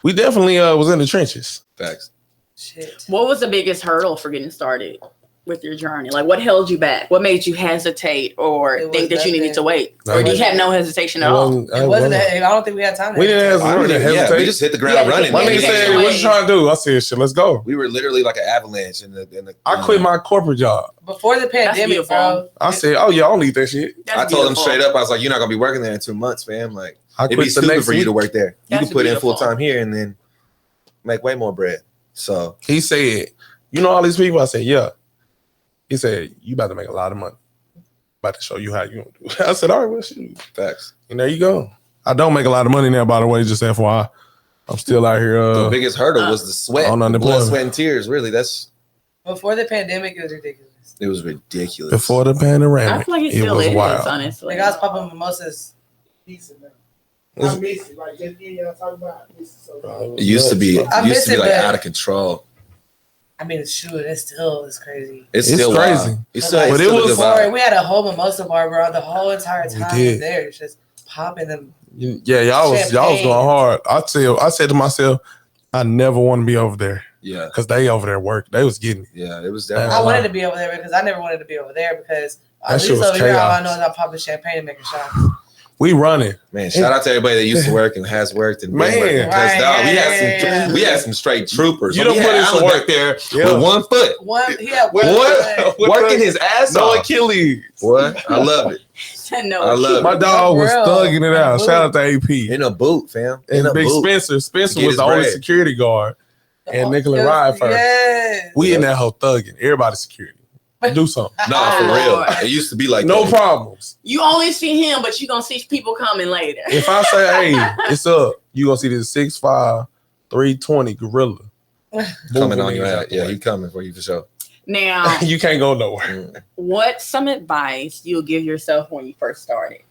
Speaker 5: we definitely was in the trenches.
Speaker 4: Facts.
Speaker 2: Shit. What was the biggest hurdle for getting started with your journey? Like, what held you back? What made you hesitate or think that you needed to wait? Or did you have no hesitation at all?
Speaker 1: It wasn't. I don't think we had time.
Speaker 5: We didn't hesitate.
Speaker 4: Yeah, we just hit the ground running.
Speaker 5: My nigga said, "What you trying to do?" I said, "Shit, let's go."
Speaker 4: We were literally like an avalanche in the
Speaker 5: I quit my corporate job
Speaker 1: before the pandemic, bro.
Speaker 5: I said, "Oh yeah, I don't need that shit."
Speaker 4: I told him straight up, I was like, "You're not gonna be working there in 2 months, fam. Like, it'd be stupid for you to work there. You can put in full time here and then make way more bread." So
Speaker 5: he said, "You know all these people?" I said, "Yeah." He said, "You about to make a lot of money. About to show you how you do." I said, "All right, well, shoot."
Speaker 4: Facts.
Speaker 5: And there you go. I don't make a lot of money now, by the way, just FYI. I'm still out here.
Speaker 4: The biggest hurdle was the sweat, blood, sweat, and tears. Really, that's
Speaker 1: before the pandemic. It was ridiculous.
Speaker 4: It was ridiculous.
Speaker 5: Before the pandemic,
Speaker 2: I feel like it still is, wild. Honestly.
Speaker 1: Like I was popping mimosas.
Speaker 6: Decent now. I miss it. Like just y'all talking about. I miss it so
Speaker 4: it used to be. It used to be like out of control.
Speaker 1: I mean, shoot, it still is crazy.
Speaker 4: It's still
Speaker 5: crazy.
Speaker 4: But
Speaker 5: it was
Speaker 1: we had a whole mimosa bar, bro. The whole entire time there, it's just popping them.
Speaker 5: Yeah, y'all was going hard. I said to myself, I never want to be over there.
Speaker 4: Yeah,
Speaker 5: because they over there work. They was getting it.
Speaker 4: Yeah, it was definitely.
Speaker 1: I wanted to be over there because I never wanted to be over there because at least over here, all I know is I'm popping champagne and making shots.
Speaker 5: We running,
Speaker 4: man. Shout out to everybody that used to work and has worked and
Speaker 5: man.
Speaker 4: Because we had some straight troopers.
Speaker 5: You don't put in some work
Speaker 4: there with 1 foot. Working his ass off.
Speaker 5: No Achilles.
Speaker 4: Boy, I love it. I love it.
Speaker 5: My dog was thugging it out. Shout out to AP
Speaker 4: in a boot, fam.
Speaker 5: And Big Spencer. Spencer was the only security guard, and Nicholas Ride first.
Speaker 1: Yes.
Speaker 5: We in that whole thugging. Everybody security. Do something.
Speaker 4: No, for real. It used to be like
Speaker 5: no problems.
Speaker 2: You only see him, but you gonna see people coming later.
Speaker 5: If I say, "Hey, it's up," you gonna see this 6'5", 320 gorilla
Speaker 4: coming on your ass. Yeah, he coming for you for sure.
Speaker 2: Now
Speaker 5: you can't go nowhere.
Speaker 2: What's some advice you'll give yourself when you first started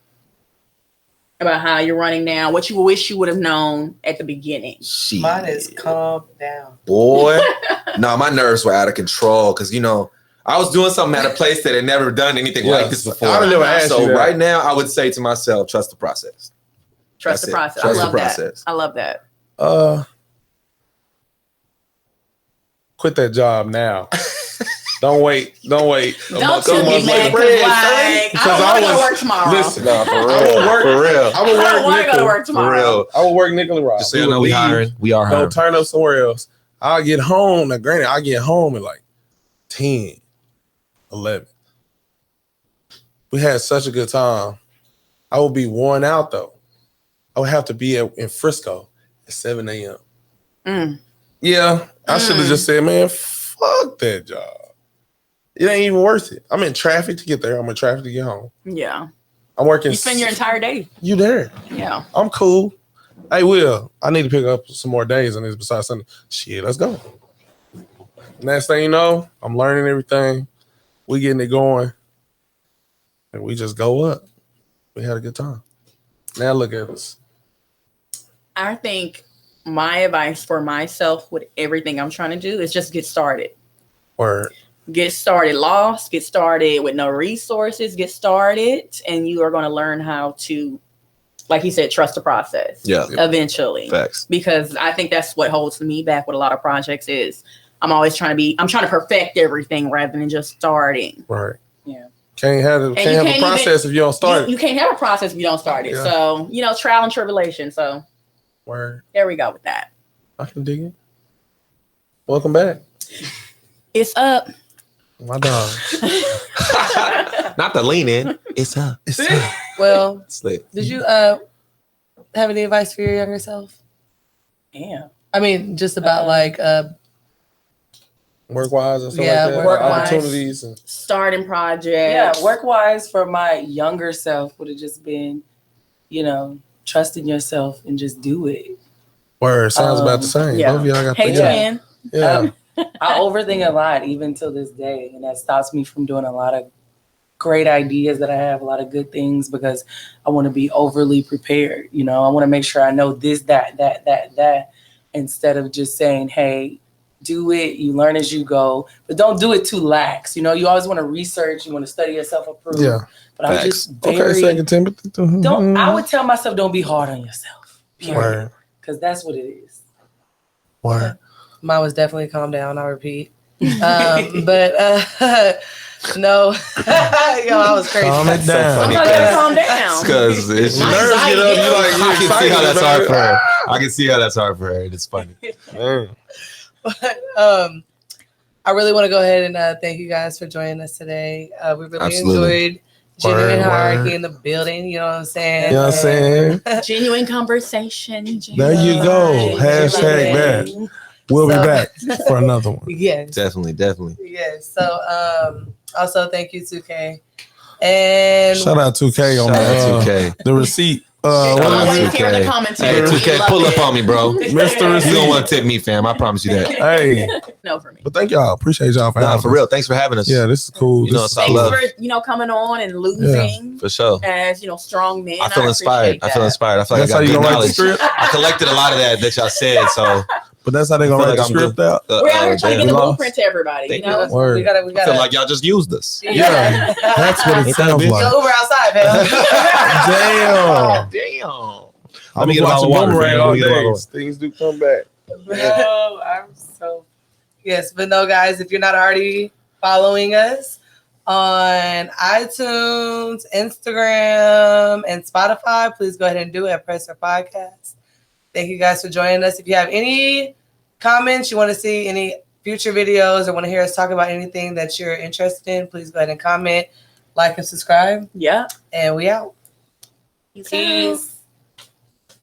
Speaker 2: about how you're running now? What you wish you would have known at the beginning?
Speaker 1: Mine is calm down,
Speaker 4: boy. No, my nerves were out of control because I was doing something at a place that had never done anything like this before.
Speaker 5: I never asked you that.
Speaker 4: Right now, I would say to myself, trust the process.
Speaker 2: Trust the process. I love that. I love that.
Speaker 5: Quit that job now. Don't wait.
Speaker 2: Don't tell me, man, because I want to work tomorrow.
Speaker 5: Listen,
Speaker 4: no, for real.
Speaker 5: I will
Speaker 2: want to go to work tomorrow.
Speaker 4: For real.
Speaker 5: I will work nickel and rob.
Speaker 4: Just so you know, we hiring. We are hiring.
Speaker 5: Don't turn up somewhere else. I'll get home. Now, granted, I get home at like 10, 11. We had such a good time. I would be worn out though. I would have to be in Frisco at 7 a.m. Yeah, I should have just said, man, fuck that job. It ain't even worth it. I'm in traffic to get there. I'm in traffic to get home.
Speaker 2: Yeah.
Speaker 5: I'm working.
Speaker 2: You spend your entire day.
Speaker 5: You there.
Speaker 2: Yeah.
Speaker 5: I'm cool. Hey, Will, I need to pick up some more days on this besides Sunday. Shit, let's go. Next thing you know, I'm learning everything. We getting it going. And we just go up. We had a good time. Now look at us.
Speaker 2: I think my advice for myself with everything I'm trying to do is just get started.
Speaker 5: Word.
Speaker 2: Get started lost. Get started with no resources. Get started. And you are going to learn how to, like he said, trust the process.
Speaker 4: Yeah.
Speaker 2: Eventually.
Speaker 4: Facts. Because
Speaker 2: I think that's what holds me back with a lot of projects is I'm always trying to perfect everything rather than just starting.
Speaker 5: Right.
Speaker 2: Yeah.
Speaker 5: Can't have a process if you don't start it.
Speaker 2: You can't have a process if you don't start it. Yeah. So, trial and tribulation. So
Speaker 5: word.
Speaker 2: There we go with that.
Speaker 5: I can dig it. Welcome back.
Speaker 2: It's up.
Speaker 5: My dog.
Speaker 4: Not the lean in. It's up. It's up.
Speaker 1: Well,
Speaker 4: Slick.
Speaker 1: Did you have any advice for your younger self?
Speaker 2: Yeah.
Speaker 1: I mean, just about
Speaker 5: work-wise and stuff like that. Opportunities and
Speaker 2: starting projects.
Speaker 3: Yeah, work-wise for my younger self would have just been, trust in yourself and just do it.
Speaker 5: Word, sounds about the same.
Speaker 2: Yeah.
Speaker 5: Both of y'all got
Speaker 2: hey, twin.
Speaker 5: Yeah.
Speaker 3: I overthink a lot even till this day, and that stops me from doing a lot of great ideas that I have, a lot of good things, because I want to be overly prepared. I want to make sure I know this, that, instead of just saying, hey, do it, you learn as you go, but don't do it too lax. You always want to research, you want to study yourself, approve. Yeah. But I'm just very,
Speaker 5: Second Timothy.
Speaker 3: I would tell myself, don't be hard on yourself. Period. Because that's what it is.
Speaker 5: Word.
Speaker 1: Mine was definitely calm down, I repeat. But no, I was crazy.
Speaker 5: Calm it down.
Speaker 2: Calm down.
Speaker 4: Because nerves get up. I can see how that's hard for her. I can see how that's hard for her. It's funny.
Speaker 1: But I really want to go ahead and thank you guys for joining us today. We really enjoyed Genuine Hierarchy in the building. You know what I'm saying?
Speaker 5: You know what I'm saying?
Speaker 2: Genuine conversation.
Speaker 5: There you go. Hashtag that. We'll be back for another one.
Speaker 1: Yes.
Speaker 4: Definitely.
Speaker 1: Yes. So also thank you, 2K. And
Speaker 5: shout out 2K on the receipt.
Speaker 2: Here in the comments.
Speaker 4: Hey, 2K, pull up on me, bro.
Speaker 5: Mr. Receipt.
Speaker 4: You don't want to tip me, fam. I promise you that.
Speaker 5: Hey.
Speaker 2: No, for me.
Speaker 5: But thank y'all. Appreciate y'all for having us.
Speaker 4: For real. Thanks for having us.
Speaker 5: Yeah, this is cool.
Speaker 4: Thanks
Speaker 2: for coming on and losing.
Speaker 4: Yeah, for sure.
Speaker 2: As strong men.
Speaker 4: I feel inspired. I feel like
Speaker 5: that's
Speaker 4: I got good
Speaker 5: knowledge.
Speaker 4: I collected a lot of that y'all said. So,
Speaker 5: but that's how they gonna write the script out.
Speaker 2: We're out here trying to get the blueprint to everybody.
Speaker 1: We gotta.
Speaker 4: I feel like y'all just used us.
Speaker 5: Yeah, that's what it sounds like.
Speaker 1: Go over outside, man.
Speaker 5: Damn.
Speaker 4: Let me get a boomerang all day.
Speaker 5: Things do come back.
Speaker 1: Oh, I'm so. Yes, but no, guys, if you're not already following us on iTunes, Instagram, and Spotify, please go ahead and do it at Pressher Podcast. Thank you guys for joining us. If you have any comments, you want to see any future videos, or want to hear us talk about anything that you're interested in, please go ahead and comment, like, and subscribe.
Speaker 2: Yeah.
Speaker 1: And we out.
Speaker 2: Peace.